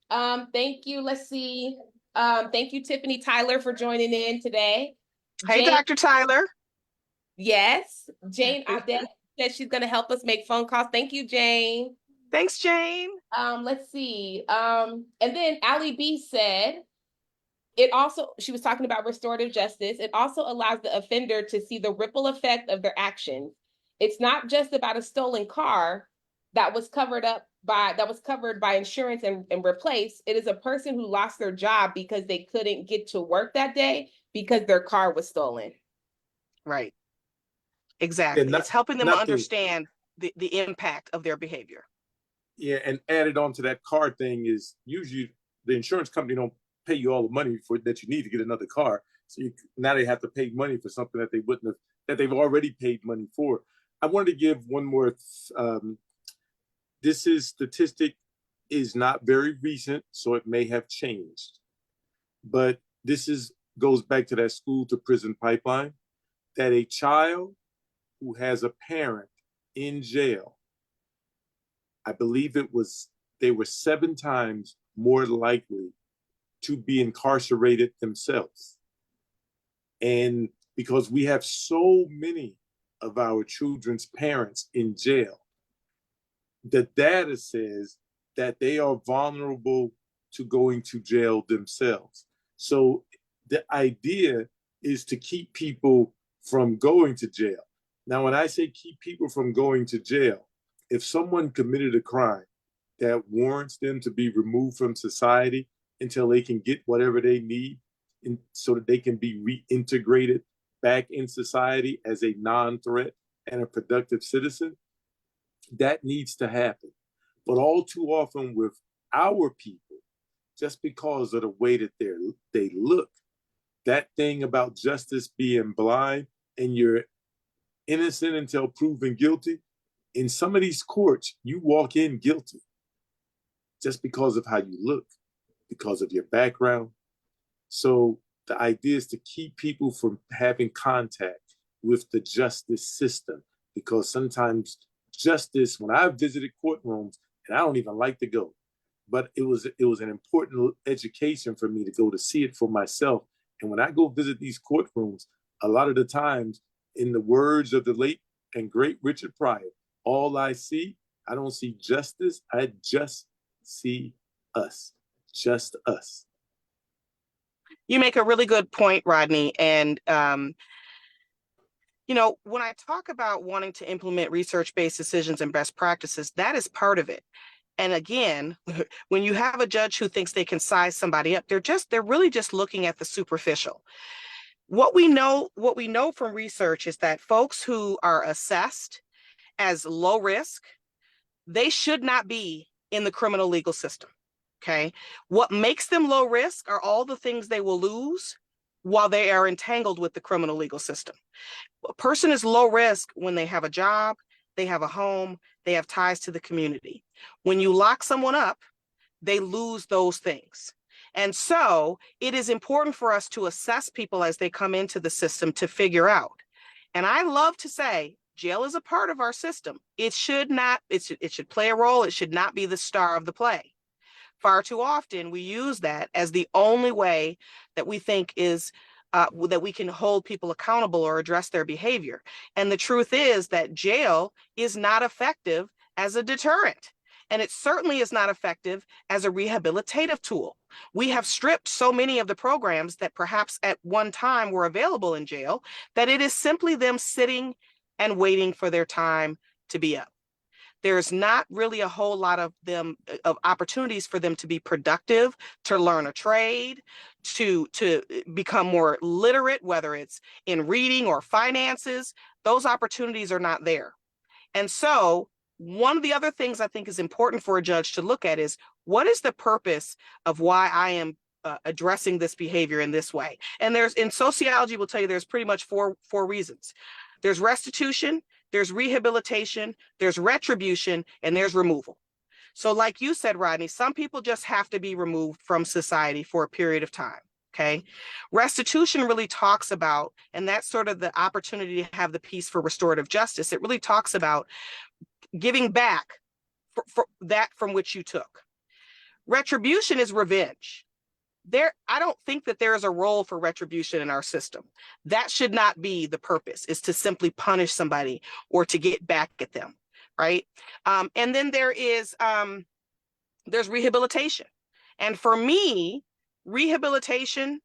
[SPEAKER 1] Thank you. Let's see. Thank you, Tiffany Tyler, for joining in today.
[SPEAKER 3] Hey,
[SPEAKER 1] Jane,
[SPEAKER 3] Dr. Tyler.
[SPEAKER 1] yes. Jane Audette said she's gonna help us make phone calls. Thank you, Jane.
[SPEAKER 3] Thanks, Jane.
[SPEAKER 1] Let's see. And then Allie B said, she was talking about restorative justice. It also allows the offender to see the ripple effect of their actions. It's not just about a stolen car that was covered by insurance and replaced. It is a person who lost their job because they couldn't get to work that day because their car was stolen.
[SPEAKER 3] Right. Exactly.
[SPEAKER 2] Yeah,
[SPEAKER 3] it's helping them understand the impact of their behavior.
[SPEAKER 2] Yeah, and added on to that car thing is usually the insurance company don't pay you all the money for that you need to get another car. So now they have to pay money for something that they wouldn't have, that they've already paid money for. I wanted to give one more. This statistic is not very recent, so it may have changed. But this goes back to that school to prison pipeline, that a child who has a parent in jail, I believe they were 7 times more likely to be incarcerated themselves. And because we have so many of our children's parents in jail, the data says that they are vulnerable to going to jail themselves. So the idea is to keep people from going to jail. Now, when I say keep people from going to jail, if someone committed a crime that warrants them to be removed from society until they can get whatever they need so that they can be reintegrated back in society as a non-threat and a productive citizen, that needs to happen. But all too often with our people, just because of the way that they look, that thing about justice being blind and you're innocent until proven guilty, in some of these courts, you walk in guilty just because of how you look, because of your background. So the idea is to keep people from having contact with the justice system, because sometimes justice, when I visited courtrooms, and I don't even like to go, but it was an important education for me to go to see it for myself. And when I go visit these courtrooms, a lot of the times, in the words of the late and great Richard Pryor, all I see, I don't see justice, I just see us, just us.
[SPEAKER 3] You make a really good point, Rodney. And, when I talk about wanting to implement research-based decisions and best practices, that is part of it. And again, when you have a judge who thinks they can size somebody up, they're really just looking at the superficial. What we know from research is that folks who are assessed as low risk, they should not be in the criminal legal system. Okay. What makes them low risk are all the things they will lose while they are entangled with the criminal legal system. A person is low risk when they have a job, they have a home, they have ties to the community. When you lock someone up, they lose those things. And so it is important for us to assess people as they come into the system to figure out. And I love to say, jail is a part of our system. It should play a role. It should not be the star of the play. Far too often, we use that as the only way that we think is that we can hold people accountable or address their behavior. And the truth is that jail is not effective as a deterrent. And it certainly is not effective as a rehabilitative tool. We have stripped so many of the programs that perhaps at one time were available in jail that it is simply them sitting and waiting for their time to be up. There's not really a whole lot of opportunities for them to be productive, to learn a trade, to become more literate, whether it's in reading or finances. Those opportunities are not there. And so one of the other things I think is important for a judge to look at is, what is the purpose of why I am addressing this behavior in this way? And in sociology, we'll tell you there's pretty much four reasons. There's restitution, there's rehabilitation, there's retribution, and there's removal. So like you said, Rodney, some people just have to be removed from society for a period of time. Okay. Restitution really talks about, and that's sort of the opportunity to have the piece for restorative justice. It really talks about giving back for that from which you took. Retribution is revenge. I don't think that there is a role for retribution in our system. That should not be the purpose, is to simply punish somebody or to get back at them, right? And then there's rehabilitation. And for me, rehabilitation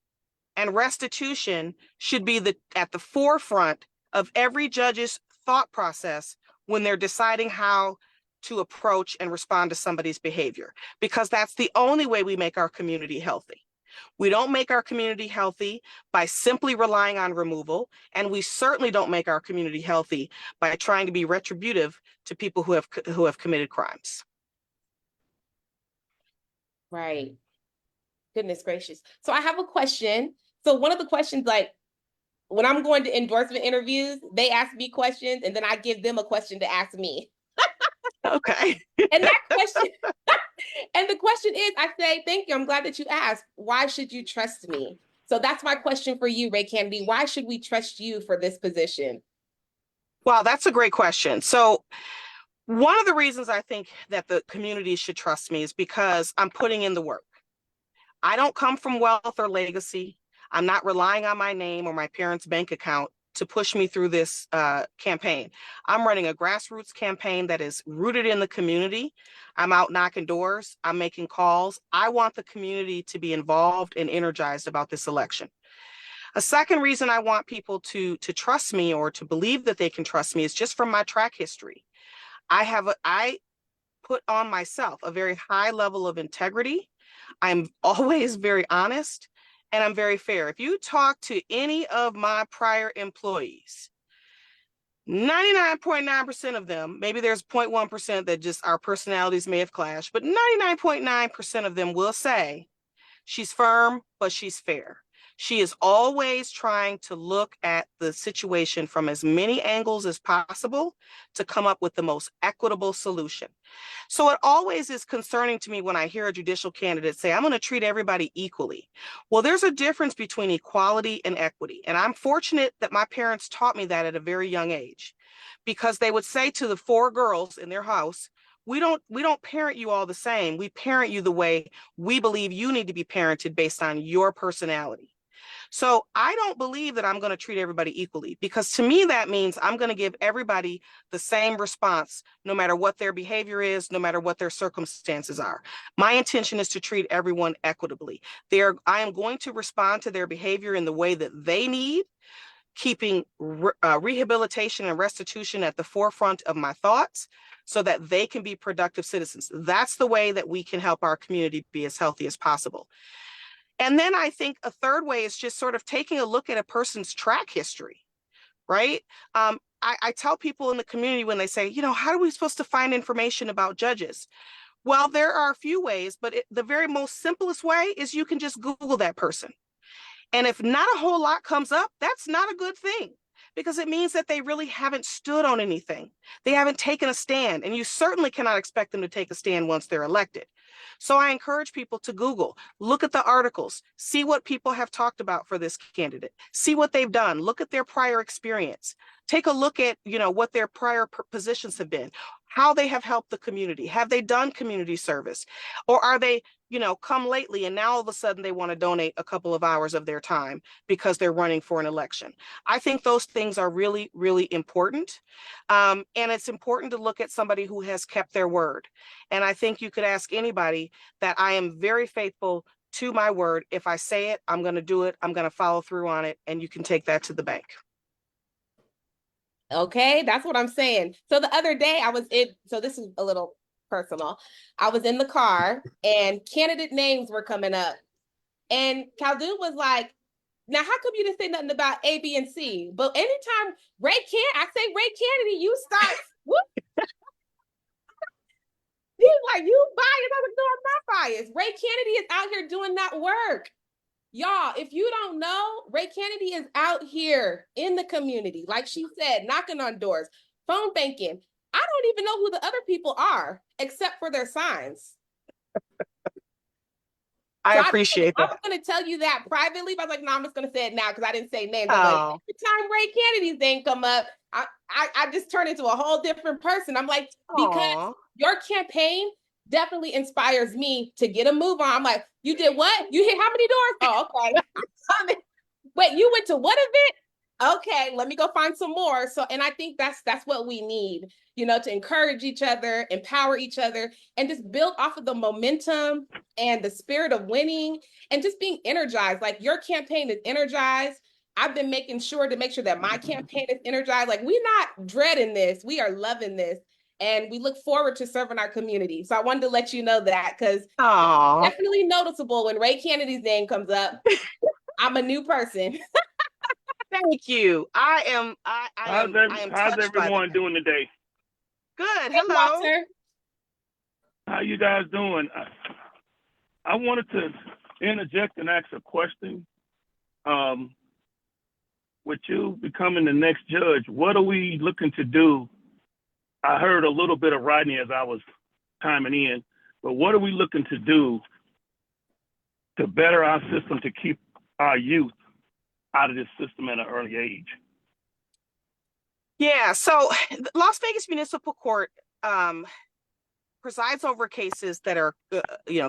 [SPEAKER 3] and restitution should be at the forefront of every judge's thought process when they're deciding how to approach and respond to somebody's behavior, because that's the only way we make our community healthy. We don't make our community healthy by simply relying on removal, and we certainly don't make our community healthy by trying to be retributive to people who have committed crimes.
[SPEAKER 1] Right. Goodness gracious. So I have a question. So one of the questions, like when I'm going to endorsement interviews, they ask me questions and then I give them a question to ask me.
[SPEAKER 3] Okay.
[SPEAKER 1] And that question, and the question is, I say, thank you. I'm glad that you asked. Why should you trust me? So that's my question for you, Ray Kennedy. Why should we trust you for this position?
[SPEAKER 3] Wow, that's a great question. So one of the reasons I think that the community should trust me is because I'm putting in the work. I don't come from wealth or legacy. I'm not relying on my name or my parents' bank account to push me through this campaign. I'm running a grassroots campaign that is rooted in the community. I'm out knocking doors. I'm making calls. I want the community to be involved and energized about this election. A second reason I want people to trust me or to believe that they can trust me is just from my track history. I put on myself a very high level of integrity. I'm always very honest. And I'm very fair. If you talk to any of my prior employees, 99.9% of them, maybe there's 0.1% that just our personalities may have clashed, but 99.9% of them will say, she's firm, but she's fair. She is always trying to look at the situation from as many angles as possible to come up with the most equitable solution. So it always is concerning to me when I hear a judicial candidate say, I'm going to treat everybody equally. Well, there's a difference between equality and equity. And I'm fortunate that my parents taught me that at a very young age, because they would say to the 4 girls in their house, we don't parent you all the same. We parent you the way we believe you need to be parented based on your personality. So I don't believe that I'm going to treat everybody equally, because to me, that means I'm going to give everybody the same response, no matter what their behavior is, no matter what their circumstances are. My intention is to treat everyone equitably. I am going to respond to their behavior in the way that they need keeping rehabilitation and restitution at the forefront of my thoughts so that they can be productive citizens. That's the way that we can help our community be as healthy as possible. And then I think a third way is just sort of taking a look at a person's track history, right? I tell people in the community when they say, how are we supposed to find information about judges? Well, there are a few ways, but the very most simplest way is you can just Google that person. And if not a whole lot comes up, that's not a good thing, because it means that they really haven't stood on anything. They haven't taken a stand, and you certainly cannot expect them to take a stand once they're elected. So I encourage people to Google, look at the articles, see what people have talked about for this candidate, see what they've done, look at their prior experience, take a look at, what their prior positions have been, how they have helped the community. Have they done community service? Or are they, come lately and now all of a sudden they want to donate a couple of hours of their time because they're running for an election? I think those things are really, really important. And it's important to look at somebody who has kept their word. And I think you could ask anybody that I am very faithful to my word. If I say it, I'm going to do it. I'm going to follow through on it. And you can take that to the bank.
[SPEAKER 1] Okay, that's what I'm saying. So the other day so this is a little personal. I was in the car and candidate names were coming up. And Khaldun was like, now how come you didn't say nothing about A, B, and C? But anytime I say Ray Kennedy, you start, whoop. He's like, you biased. I was like, no, I'm not biased. Ray Kennedy is out here doing that work. Y'all, if you don't know, Ray Kennedy is out here in the community, like she said, knocking on doors, phone banking. I don't even know who the other people are, except for their signs.
[SPEAKER 3] I appreciate that.
[SPEAKER 1] I was going to tell you that privately, but I was like, no, I'm just going to say it now because I didn't say names.
[SPEAKER 3] Oh.
[SPEAKER 1] I'm like, every time Ray Kennedy's name come up, I just turn into a whole different person. I'm like, because your campaign definitely inspires me to get a move on. I'm like, you did what? You hit how many doors? Oh, okay. Wait, you went to what event? Okay, let me go find some more. So, and I think that's what we need, to encourage each other, empower each other, and just build off of the momentum and the spirit of winning and just being energized. Like your campaign is energized. I've been making sure that my campaign is energized. Like we're not dreading this. We are loving this. And we look forward to serving our community. So I wanted to let you know that because it's definitely noticeable when Ray Kennedy's name comes up. I'm a new person.
[SPEAKER 3] Thank you. I am
[SPEAKER 4] how's everyone doing today?
[SPEAKER 3] Good.
[SPEAKER 1] Hey,
[SPEAKER 3] hello.
[SPEAKER 1] Walter.
[SPEAKER 4] How you guys doing? I wanted to interject and ask a question. With you becoming the next judge, what are we looking to do? I heard a little bit of Rodney as I was chiming in, but what are we looking to do to better our system to keep our youth out of this system at an early age?
[SPEAKER 3] Yeah, so Las Vegas Municipal Court presides over cases that are,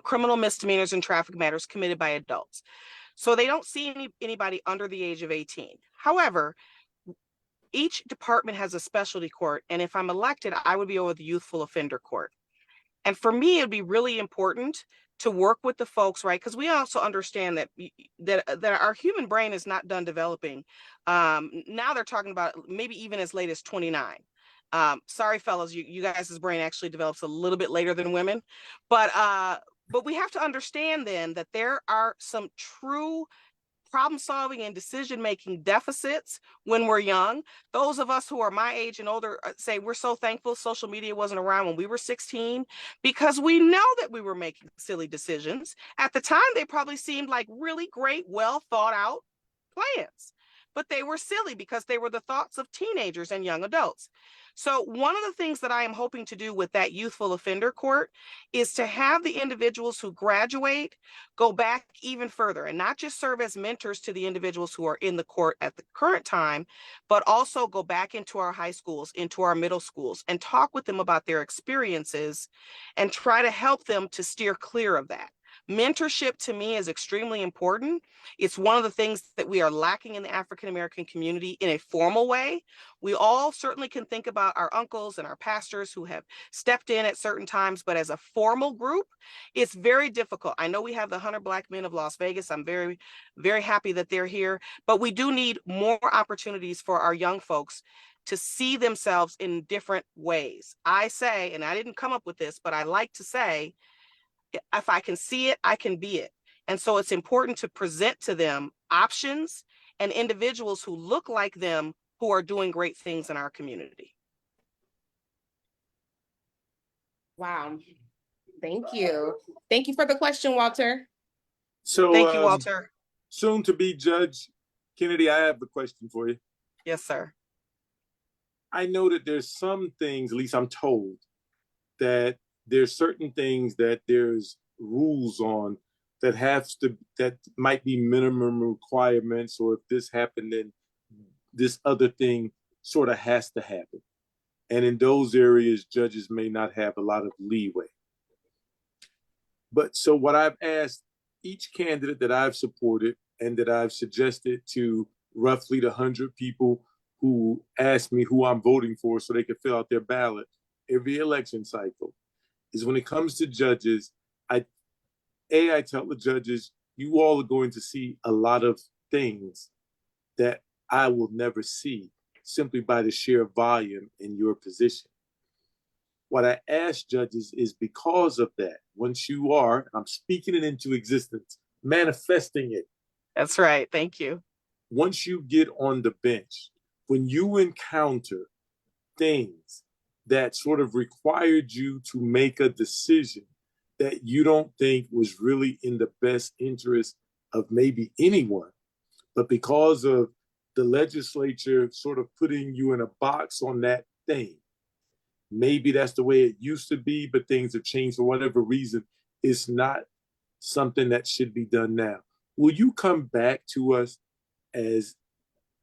[SPEAKER 3] criminal misdemeanors and traffic matters committed by adults. So they don't see anybody under the age of 18. However, each department has a specialty court, and if I'm elected, I would be over the youthful offender court. And for me, it'd be really important to work with the folks, right? Because we also understand that our human brain is not done developing. Now they're talking about maybe even as late as 29. Sorry, fellas, you guys' brain actually develops a little bit later than women, but we have to understand then that there are some true problem solving and decision making deficits when we're young. Those of us who are my age and older say we're so thankful social media wasn't around when we were 16, because we know that we were making silly decisions. At the time, they probably seemed like really great, well thought out plans, but they were silly because they were the thoughts of teenagers and young adults. So one of the things that I am hoping to do with that youthful offender court is to have the individuals who graduate go back even further and not just serve as mentors to the individuals who are in the court at the current time, but also go back into our high schools, into our middle schools, and talk with them about their experiences and try to help them to steer clear of that. Mentorship to me is extremely important. It's one of the things that we are lacking in the African American community in a formal way. We all certainly can think about our uncles and our pastors who have stepped in at certain times, but as a formal group, it's very difficult. I know we have the 100 Black Men of Las Vegas. I'm very, very happy that they're here, but we do need more opportunities for our young folks to see themselves in different ways. I say, and I didn't come up with this, but I like to say, if I can see it, I can be it. And so it's important to present to them options and individuals who look like them who are doing great things in our community.
[SPEAKER 1] Wow. Thank you. Thank you for the question, Walter.
[SPEAKER 2] So,
[SPEAKER 3] Thank you, Walter.
[SPEAKER 2] soon to be Judge Kennedy, I have a question for you.
[SPEAKER 3] Yes, sir.
[SPEAKER 2] I know that there's some things, at least I'm told, that there's certain things that there's rules on that might be minimum requirements, or if this happened, then this other thing sort of has to happen. And in those areas, judges may not have a lot of leeway. But so what I've asked each candidate that I've supported and that I've suggested to roughly the 100 people who ask me who I'm voting for so they can fill out their ballot every election cycle is, when it comes to judges, I tell the judges, you all are going to see a lot of things that I will never see simply by the sheer volume in your position. What I ask judges is, because of that, once you are, I'm speaking it into existence, manifesting it.
[SPEAKER 3] That's right. Thank you.
[SPEAKER 2] Once you get on the bench, when you encounter things that sort of required you to make a decision that you don't think was really in the best interest of maybe anyone, but because of the legislature sort of putting you in a box on that thing, maybe that's the way it used to be, but things have changed for whatever reason, it's not something that should be done now. Will you come back to us as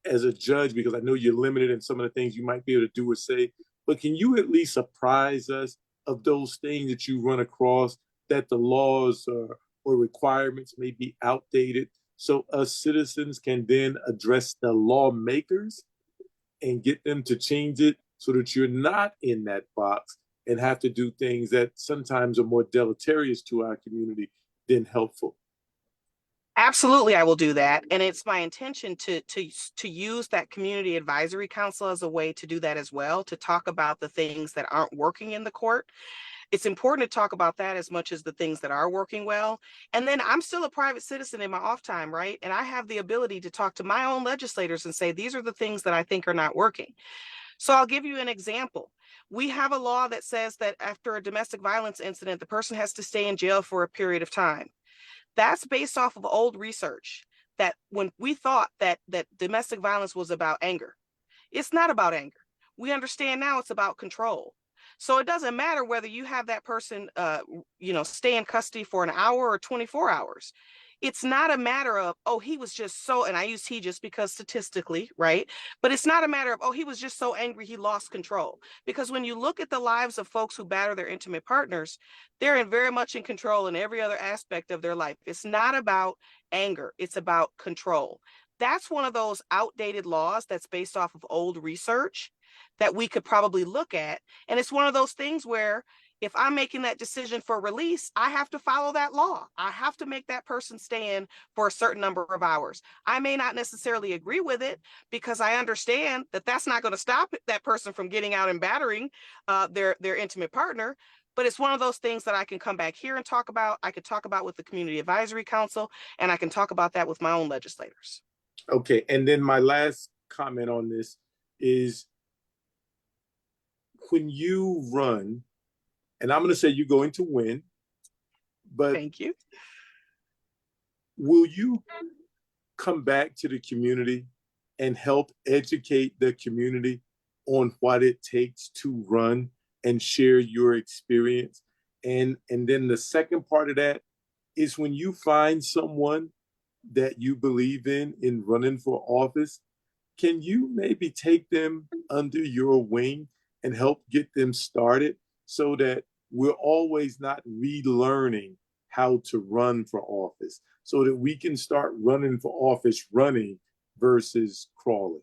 [SPEAKER 2] a judge, because I know you're limited in some of the things you might be able to do or say, but can you at least apprise us of those things that you run across, that the laws or requirements may be outdated, so us citizens can then address the lawmakers and get them to change it so that you're not in that box and have to do things that sometimes are more deleterious to our community than helpful?
[SPEAKER 3] Absolutely, I will do that. And it's my intention to use that community advisory council as a way to do that as well, to talk about the things that aren't working in the court. It's important to talk about that as much as the things that are working well. And then I'm still a private citizen in my off time, right? And I have the ability to talk to my own legislators and say, these are the things that I think are not working. So I'll give you an example. We have a law that says that after a domestic violence incident, the person has to stay in jail for a period of time. That's based off of old research, that when we thought that domestic violence was about anger, it's not about anger. We understand now it's about control. So it doesn't matter whether you have that person, stay in custody for an hour or 24 hours. It's not a matter of, oh, he was just so, and I use he just because statistically, right? But it's not a matter of, oh, he was just so angry, he lost control. Because when you look at the lives of folks who batter their intimate partners, they're very much in control in every other aspect of their life. It's not about anger, it's about control. That's one of those outdated laws that's based off of old research that we could probably look at. And it's one of those things where if I'm making that decision for release, I have to follow that law. I have to make that person stay in for a certain number of hours. I may not necessarily agree with it because I understand that that's not going to stop that person from getting out and battering their intimate partner. But it's one of those things that I can come back here and talk about. I could talk about with the Community Advisory Council, and I can talk about that with my own legislators.
[SPEAKER 2] Okay, and then my last comment on this is, when you run, and I'm going to say you're going to win, but
[SPEAKER 3] Thank you.
[SPEAKER 2] Will you come back to the community and help educate the community on what it takes to run and share your experience? And then the second part of that is, when you find someone that you believe in running for office, can you maybe take them under your wing and help get them started, so that we're always not relearning how to run for office so that we can start running for office running versus crawling?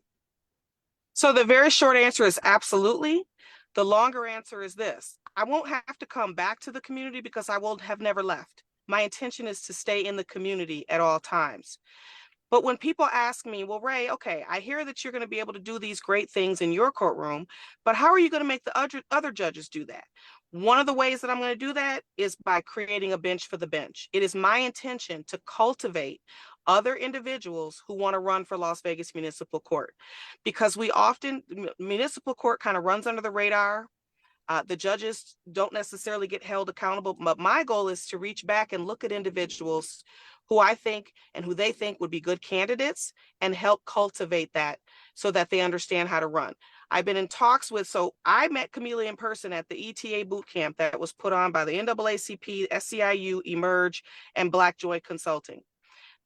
[SPEAKER 3] So the very short answer is absolutely. The longer answer is this. I won't have to come back to the community because I will have never left. My intention is to stay in the community at all times. But when people ask me, well, Ray, okay, I hear that you're going to be able to do these great things in your courtroom, but how are you going to make the other judges do that? One of the ways that I'm going to do that is by creating a bench for the bench. It is my intention to cultivate other individuals who want to run for Las Vegas Municipal Court, because municipal court kind of runs under the radar. The judges don't necessarily get held accountable, but my goal is to reach back and look at individuals who I think and who they think would be good candidates and help cultivate that so that they understand how to run. I've been in talks so I met Kamilah in person at the ETA boot camp that was put on by the NAACP, SCIU, Emerge, and Black Joy Consulting.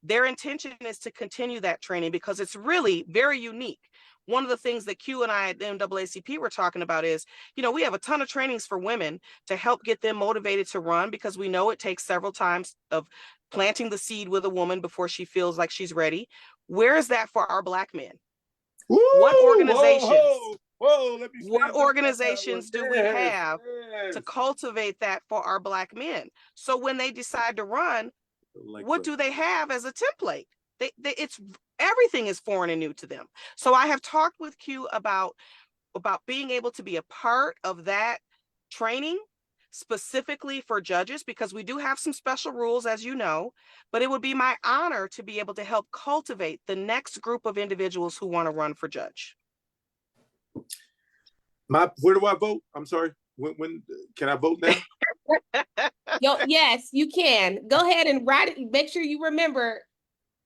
[SPEAKER 3] Their intention is to continue that training because it's really very unique. One of the things that Q and I at the NAACP were talking about is, we have a ton of trainings for women to help get them motivated to run, because we know it takes several times of planting the seed with a woman before she feels like she's ready. Where is that for our Black men?
[SPEAKER 2] Woo!
[SPEAKER 3] What organizations?
[SPEAKER 2] Whoa,
[SPEAKER 3] what organizations do we have
[SPEAKER 2] yes.
[SPEAKER 3] to cultivate that for our Black men? So when they decide to run, what do they have as a template? It's everything is foreign and new to them. So I have talked with Q about being able to be a part of that training specifically for judges, because we do have some special rules, as you know, but it would be my honor to be able to help cultivate the next group of individuals who want to run for judge.
[SPEAKER 2] Where do I vote? I'm sorry. When can I vote now?
[SPEAKER 1] Yes, you can. Go ahead and write it. Make sure you remember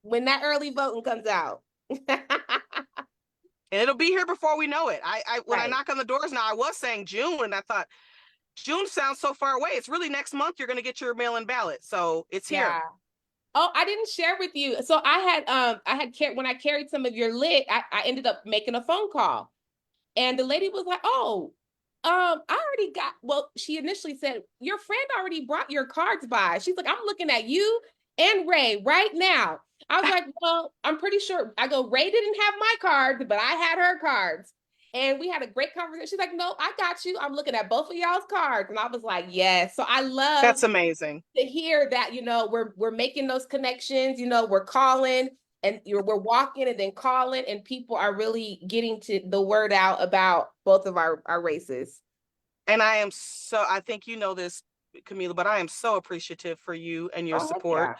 [SPEAKER 1] when that early voting comes out.
[SPEAKER 3] And it'll be here before we know it. When I
[SPEAKER 1] Right.
[SPEAKER 3] knock on the doors now, I was saying June, and I thought June sounds so far away. It's really next month you're going to get your mail-in ballot. So it's here.
[SPEAKER 1] Yeah. Oh, I didn't share with you. So I had when I carried some of your lit, I ended up making a phone call. And the lady was like, oh, I already got, well, she initially said, your friend already brought your cards by. She's like, I'm looking at you and Ray right now. I was like, well, I'm pretty sure. I go, Ray didn't have my cards, but I had her cards. And we had a great conversation. She's like, no, I got you. I'm looking at both of y'all's cards. And I was like, yes. So I love
[SPEAKER 3] That's amazing
[SPEAKER 1] to hear that, we're making those connections, we're calling and we're walking and then calling, and people are really getting to the word out about both of our races.
[SPEAKER 3] And I think you know this, Kamilah, but I am so appreciative for you and your support.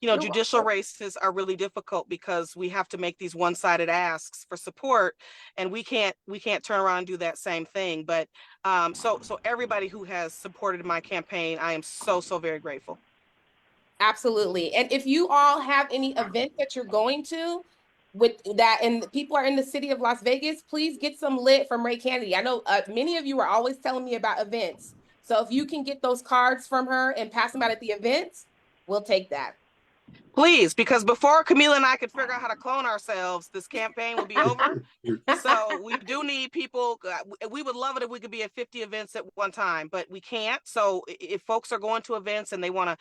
[SPEAKER 1] Yeah.
[SPEAKER 3] Judicial races are really difficult because we have to make these one-sided asks for support, and we can't turn around and do that same thing. But so everybody who has supported my campaign, I am so very grateful.
[SPEAKER 1] Absolutely. And if you all have any event that you're going to with that, and people are in the city of Las Vegas, please get some lit from Ray Kennedy. I know many of you are always telling me about events. So if you can get those cards from her and pass them out at the events, we'll take that.
[SPEAKER 3] Please, because before Kamilah and I could figure out how to clone ourselves, this campaign will be over. So we do need people. We would love it if we could be at 50 events at one time, but we can't. So if folks are going to events and they want to,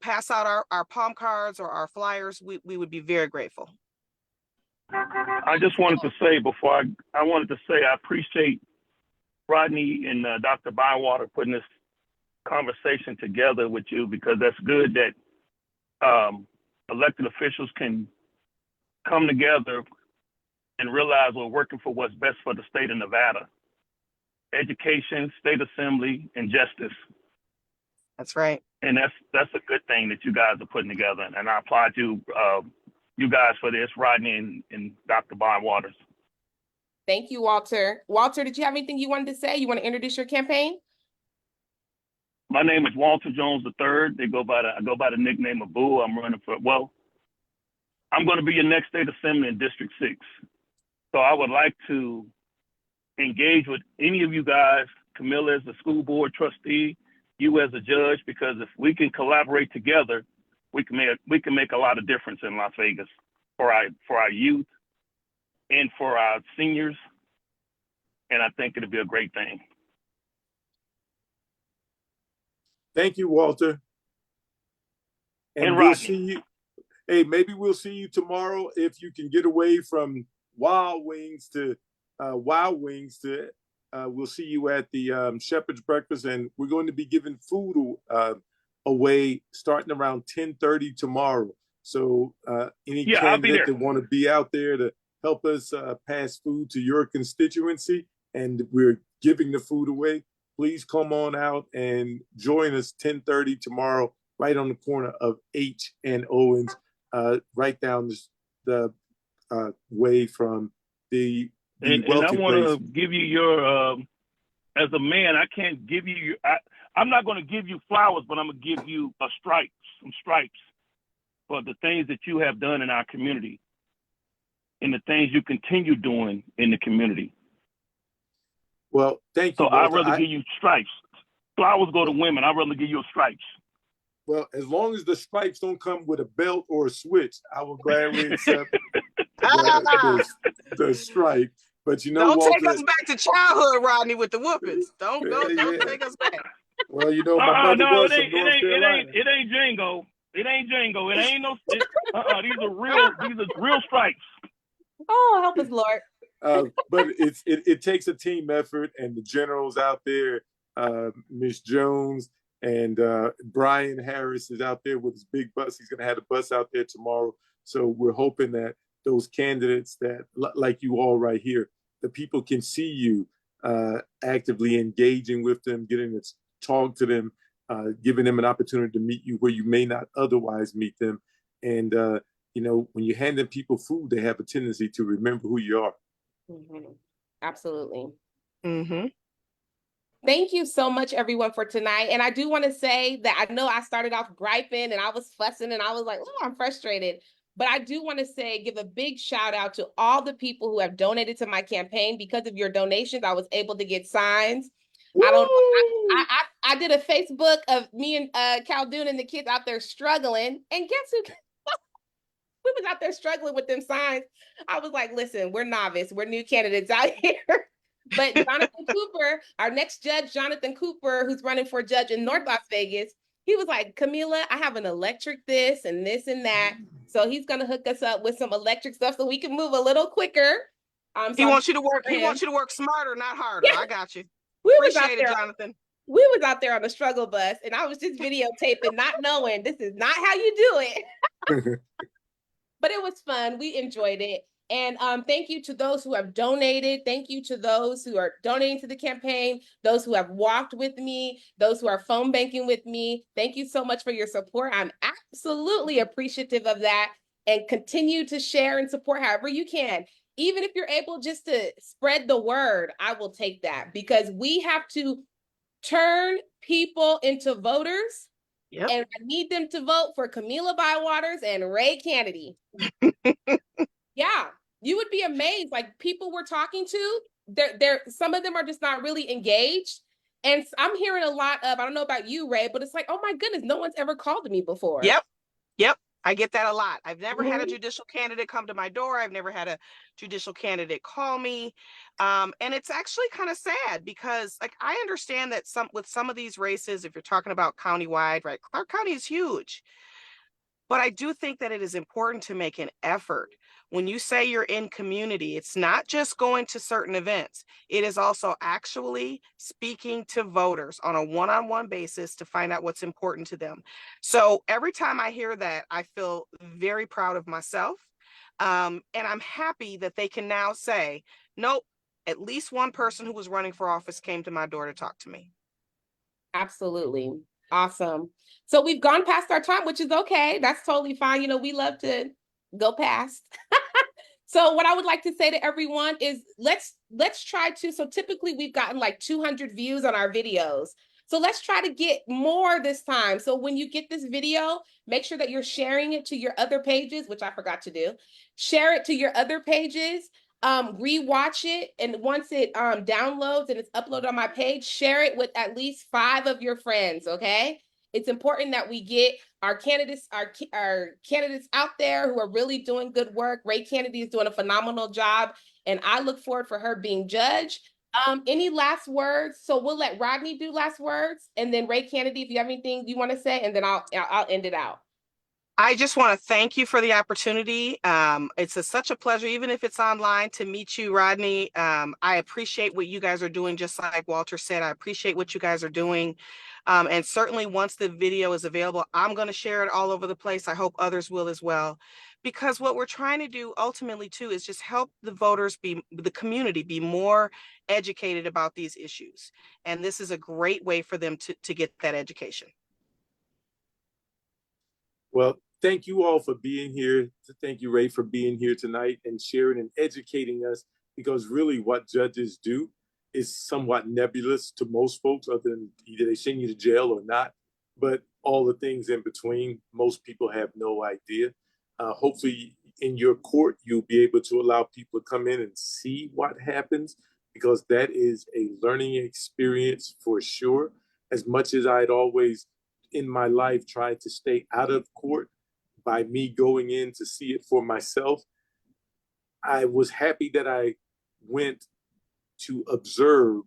[SPEAKER 3] pass out our palm cards or our flyers, we would be very grateful.
[SPEAKER 4] I just wanted to say I appreciate Rodney and Dr. Bywater putting this conversation together with you, because that's good that elected officials can come together and realize we're working for what's best for the state of Nevada. Education, state assembly, and justice.
[SPEAKER 3] That's right.
[SPEAKER 4] And that's a good thing that you guys are putting together. And I applaud you guys for this, Rodney and Dr. Bywaters.
[SPEAKER 1] Thank you, Walter. Walter, did you have anything you wanted to say? You want to introduce your campaign?
[SPEAKER 4] My name is Walter Jones III. I go by the nickname of Boo. I'm running I'm going to be your next state assembly in District 6. So I would like to engage with any of you guys, Kamilah as the school board trustee, you as a judge, because if we can collaborate together, we can make a lot of difference in Las Vegas for our youth and for our seniors. And I think it'll be a great thing.
[SPEAKER 2] Thank you, Walter. And we'll
[SPEAKER 4] Rodney.
[SPEAKER 2] see you. Hey, maybe we'll see you tomorrow if you can get away from Wild Wings to we'll see you at the Shepherd's Breakfast, and we're going to be giving food away starting around 10:30 tomorrow. So any
[SPEAKER 4] Yeah, I'll be
[SPEAKER 2] candidate
[SPEAKER 4] there.
[SPEAKER 2] that want to be out there to help us pass food to your constituency, and we're giving the food away, please come on out and join us 10:30 tomorrow, right on the corner of H and Owens, right down the way from the
[SPEAKER 4] And I
[SPEAKER 2] wealthy
[SPEAKER 4] want
[SPEAKER 2] place.
[SPEAKER 4] to give you your, as a man, I can't give you, I'm not going to give you flowers, but I'm going to give you some stripes for the things that you have done in our community and the things you continue doing in the community.
[SPEAKER 2] Well, thank you,
[SPEAKER 4] So I'd
[SPEAKER 2] Walter.
[SPEAKER 4] rather give you stripes. Flowers go to women. I'd rather give you stripes.
[SPEAKER 2] Well, as long as the stripes don't come with a belt or a switch, I will gladly accept the stripe. But you know,
[SPEAKER 3] Don't
[SPEAKER 2] Walter,
[SPEAKER 3] take us back to childhood, Rodney, with the whoopings. Don't
[SPEAKER 2] yeah.
[SPEAKER 3] take us back.
[SPEAKER 2] Well, you know, my mother
[SPEAKER 4] No,
[SPEAKER 2] was
[SPEAKER 4] it
[SPEAKER 2] from
[SPEAKER 4] ain't
[SPEAKER 2] North Carolina.
[SPEAKER 4] It ain't Django. It ain't Django. It ain't no. These are real stripes.
[SPEAKER 1] Oh, help us, Lord.
[SPEAKER 2] But it takes a team effort, and the generals out there, Miss Jones and Brian Harris is out there with his big bus. He's going to have a bus out there tomorrow. So we're hoping that those candidates that, like you all right here, the people can see you actively engaging with them, getting to talk to them, giving them an opportunity to meet you where you may not otherwise meet them. And, you know, when you're handing people food, they have a tendency to remember who you are.
[SPEAKER 1] Mm-hmm. Absolutely.
[SPEAKER 3] Mm-hmm.
[SPEAKER 1] Thank you so much, everyone, for tonight. And I do want to say that I know I started off griping and I was fussing and I was like, oh, I'm frustrated. But I do want to say, give a big shout out to all the people who have donated to my campaign. Because of your donations, I was able to get signs.
[SPEAKER 2] Woo!
[SPEAKER 1] I don't know. I did a Facebook of me and Caldoon and the kids out there struggling. And guess who? We was out there struggling with them signs. I was like, listen, we're novice. We're new candidates out here. But Jonathan Cooper, our next judge, Jonathan Cooper, who's running for judge in North Las Vegas, he was like, Kamilah, I have an electric this and that. So he's going to hook us up with some electric stuff so we can move a little quicker.
[SPEAKER 3] He wants you to work. He wants you to work smarter, not harder. Yeah. I got you. Appreciate it, Jonathan.
[SPEAKER 1] We was out there on the struggle bus, and I was just videotaping, not knowing this is not how you do it. But it was fun. We enjoyed it. And thank you to those who have donated. Thank you to those who are donating to the campaign, those who have walked with me, those who are phone banking with me. Thank you so much for your support. I'm absolutely appreciative of that. And continue to share and support however you can. Even if you're able just to spread the word, I will take that, because we have to turn people into voters. Yep. And I need them to vote for Kamilah Bywaters and Ray Kennedy. Yeah, you would be amazed. Like, people we're talking to, they're some of them are just not really engaged. And I'm hearing a lot of, I don't know about you, Ray, but it's like, oh my goodness, no one's ever called to me before.
[SPEAKER 3] Yep. I get that a lot. I've never had a judicial candidate come to my door. I've never had a judicial candidate call me. And it's actually kind of sad, because like, I understand that with some of these races, if you're talking about countywide, right? Clark County is huge. But I do think that it is important to make an effort. When you say you're in community, it's not just going to certain events. It is also actually speaking to voters on a one-on-one basis to find out what's important to them. So every time I hear that, I feel very proud of myself. And I'm happy that they can now say, nope, at least one person who was running for office came to my door to talk to me.
[SPEAKER 1] Absolutely. Awesome. So we've gone past our time, which is okay. That's totally fine. You know, we love to go past. So what I would like to say to everyone is let's try to, so typically we've gotten like 200 views on our videos. So let's try to get more this time. So when you get this video, make sure that you're sharing it to your other pages, which I forgot to do. Share it to your other pages. Rewatch it, and once it downloads and it's uploaded on my page, share it with at least 5 of your friends. Okay, it's important that we get our candidates out there who are really doing good work. Ray Kennedy is doing a phenomenal job, and I look forward for her being judged. Any last words? So we'll let Rodney do last words, and then Ray Kennedy, if you have anything you want to say, and then I'll end it out.
[SPEAKER 3] I just want to thank you for the opportunity. Such a pleasure, even if it's online, to meet you, Rodney. I appreciate what you guys are doing. Just like Walter said, I appreciate what you guys are doing. And certainly once the video is available, I'm going to share it all over the place. I hope others will as well. Because what we're trying to do ultimately too is just help the community be more educated about these issues. And this is a great way for them to get that education.
[SPEAKER 2] Well, thank you all for being here. Thank you, Ray, for being here tonight and sharing and educating us, because really what judges do is somewhat nebulous to most folks, other than either they send you to jail or not. But all the things in between, most people have no idea. Hopefully in your court, you'll be able to allow people to come in and see what happens, because that is a learning experience for sure. As much as I'd always in my life tried to stay out of court, by me going in to see it for myself, I was happy that I went to observe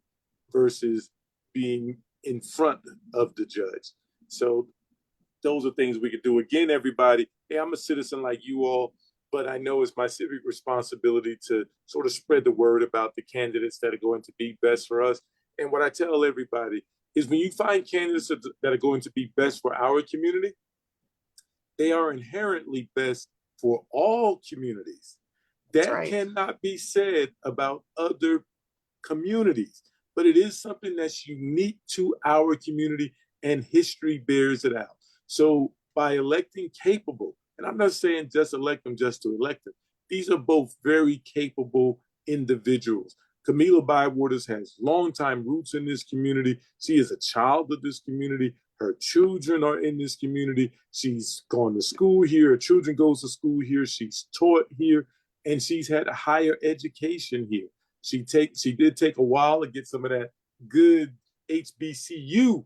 [SPEAKER 2] versus being in front of the judge. So those are things we could do. Again, everybody, hey, I'm a citizen like you all, but I know it's my civic responsibility to sort of spread the word about the candidates that are going to be best for us. And what I tell everybody is, when you find candidates that are going to be best for our community, they are inherently best for all communities. That
[SPEAKER 3] right.
[SPEAKER 2] cannot be said about other communities, but it is something that's unique to our community, and history bears it out. So by electing capable, and I'm not saying just elect them just to elect them, these are both very capable individuals. Kamilah Bywaters has longtime roots in this community. She is a child of this community. Her children are in this community. She's gone to school here. Her children goes to school here. She's taught here, and she's had a higher education here. She did take a while to get some of that good HBCU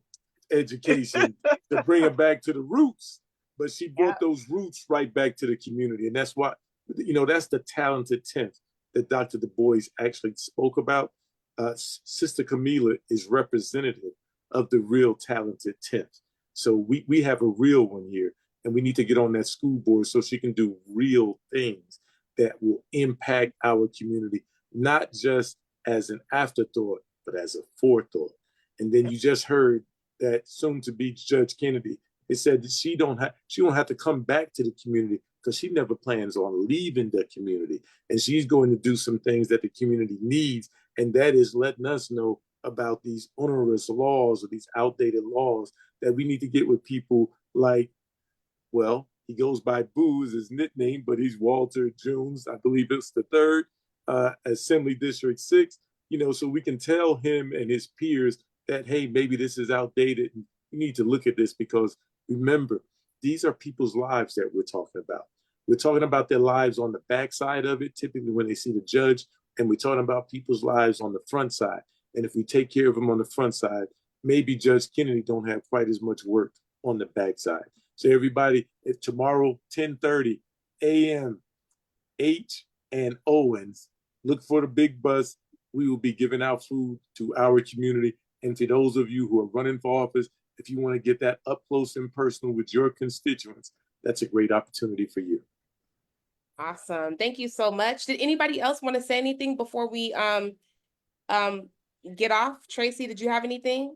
[SPEAKER 2] education to bring her back to the roots, but she brought those roots right back to the community. And that's what, that's the talented 10th that Dr. Du Bois actually spoke about. Sister Kamilah is representative of the real talented 10th. So we have a real one here, and we need to get on that school board so she can do real things that will impact our community, not just as an afterthought, but as a forethought. And then you just heard that soon to be Judge Kennedy, it said that she don't have to come back to the community, because she never plans on leaving the community. And she's going to do some things that the community needs. And that is letting us know about these onerous laws, or these outdated laws, that we need to get with people like, well, he goes by Boo's, his nickname, but he's Walter Jones. I believe it's the 3rd Assembly District 6, so we can tell him and his peers that, hey, maybe this is outdated and we need to look at this, because remember, these are people's lives that we're talking about. We're talking about their lives on the backside of it, typically when they see the judge, and we're talking about people's lives on the front side. And if we take care of them on the front side, maybe Judge Kennedy don't have quite as much work on the backside. So everybody, tomorrow, 10:30 a.m., H and Owens, look for the big bus. We will be giving out food to our community. And to those of you who are running for office, if you want to get that up close and personal with your constituents, that's a great opportunity for you.
[SPEAKER 1] Awesome. Thank you so much. Did anybody else want to say anything before we get off? Tracy, did you have anything?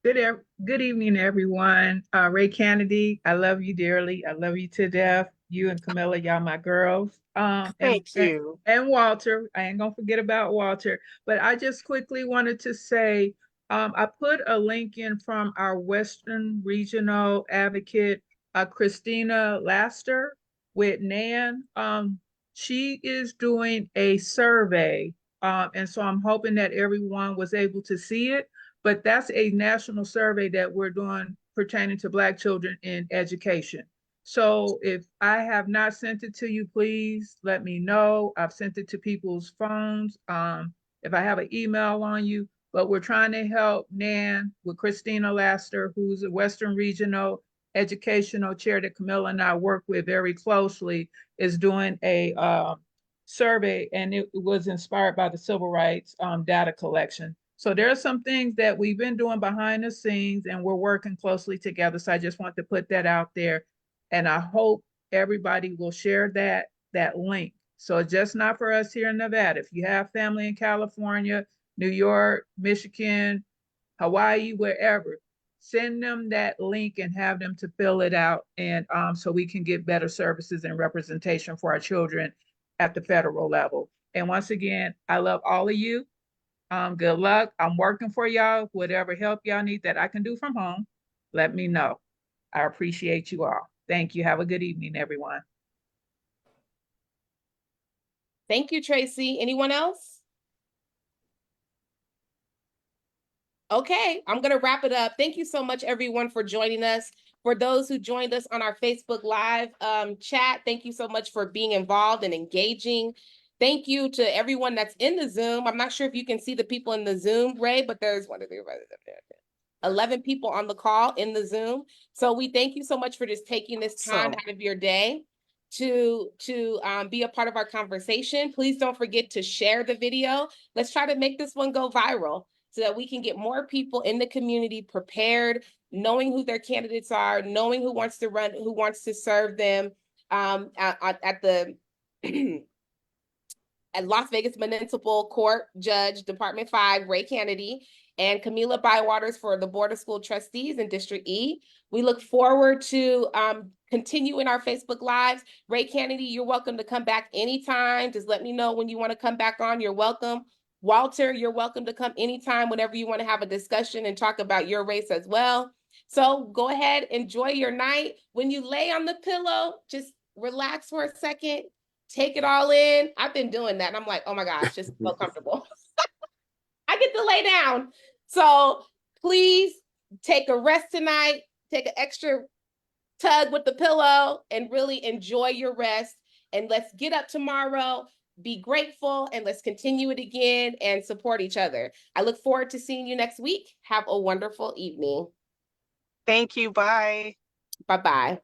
[SPEAKER 5] Good evening, everyone. Ray Kennedy, I love you dearly. I love you to death. You and Kamilah, y'all my girls.
[SPEAKER 3] Thank you.
[SPEAKER 5] And Walter. I ain't gonna forget about Walter. But I just quickly wanted to say, I put a link in from our Western Regional Advocate, Christina Laster with Nan. She is doing a survey. And so I'm hoping that everyone was able to see it. But that's a national survey that we're doing pertaining to Black children in education. So if I have not sent it to you, please let me know. I've sent it to people's phones. If I have an email on you, but we're trying to help Nan with Christina Laster, who's a Western Regional Educational Chair that Kamilah and I work with very closely, is doing a survey, and it was inspired by the civil rights data collection. So there are some things that we've been doing behind the scenes and we're working closely together. So I just want to put that out there. And I hope everybody will share that link. So it's just not for us here in Nevada. If you have family in California, New York, Michigan, Hawaii, wherever, send them that link and have them to fill it out. And so we can get better services and representation for our children at the federal level. And once again, I love all of you. Good luck. I'm working for y'all. Whatever help y'all need that I can do from home, let me know. I appreciate you all. Thank you. Have a good evening, everyone.
[SPEAKER 1] Thank you, Tracy. Anyone else? Okay, I'm going to wrap it up. Thank you so much, everyone, for joining us. For those who joined us on our Facebook Live chat, thank you so much for being involved and engaging. Thank you to everyone that's in the Zoom. I'm not sure if you can see the people in the Zoom, Ray, but there's 11 people on the call in the Zoom. So we thank you so much for just taking this time out of your day to be a part of our conversation. Please don't forget to share the video. Let's try to make this one go viral so that we can get more people in the community prepared, knowing who their candidates are, knowing who wants to run, who wants to serve them at the at Las Vegas Municipal Court Judge, Department 5, Ray Kennedy, and Kamilah Bywaters for the Board of School Trustees in District E. We look forward to continuing our Facebook Lives. Ray Kennedy, you're welcome to come back anytime. Just let me know when you want to come back on. You're welcome. Walter, you're welcome to come anytime whenever you want to have a discussion and talk about your race as well. So go ahead, enjoy your night. When you lay on the pillow, just relax for a second. Take it all in. I've been doing that. And I'm like, oh my gosh, just so comfortable. I get to lay down. So please take a rest tonight. Take an extra tug with the pillow and really enjoy your rest. And let's get up tomorrow, be grateful, and let's continue it again and support each other. I look forward to seeing you next week. Have a wonderful evening.
[SPEAKER 3] Thank you. Bye.
[SPEAKER 1] Bye-bye.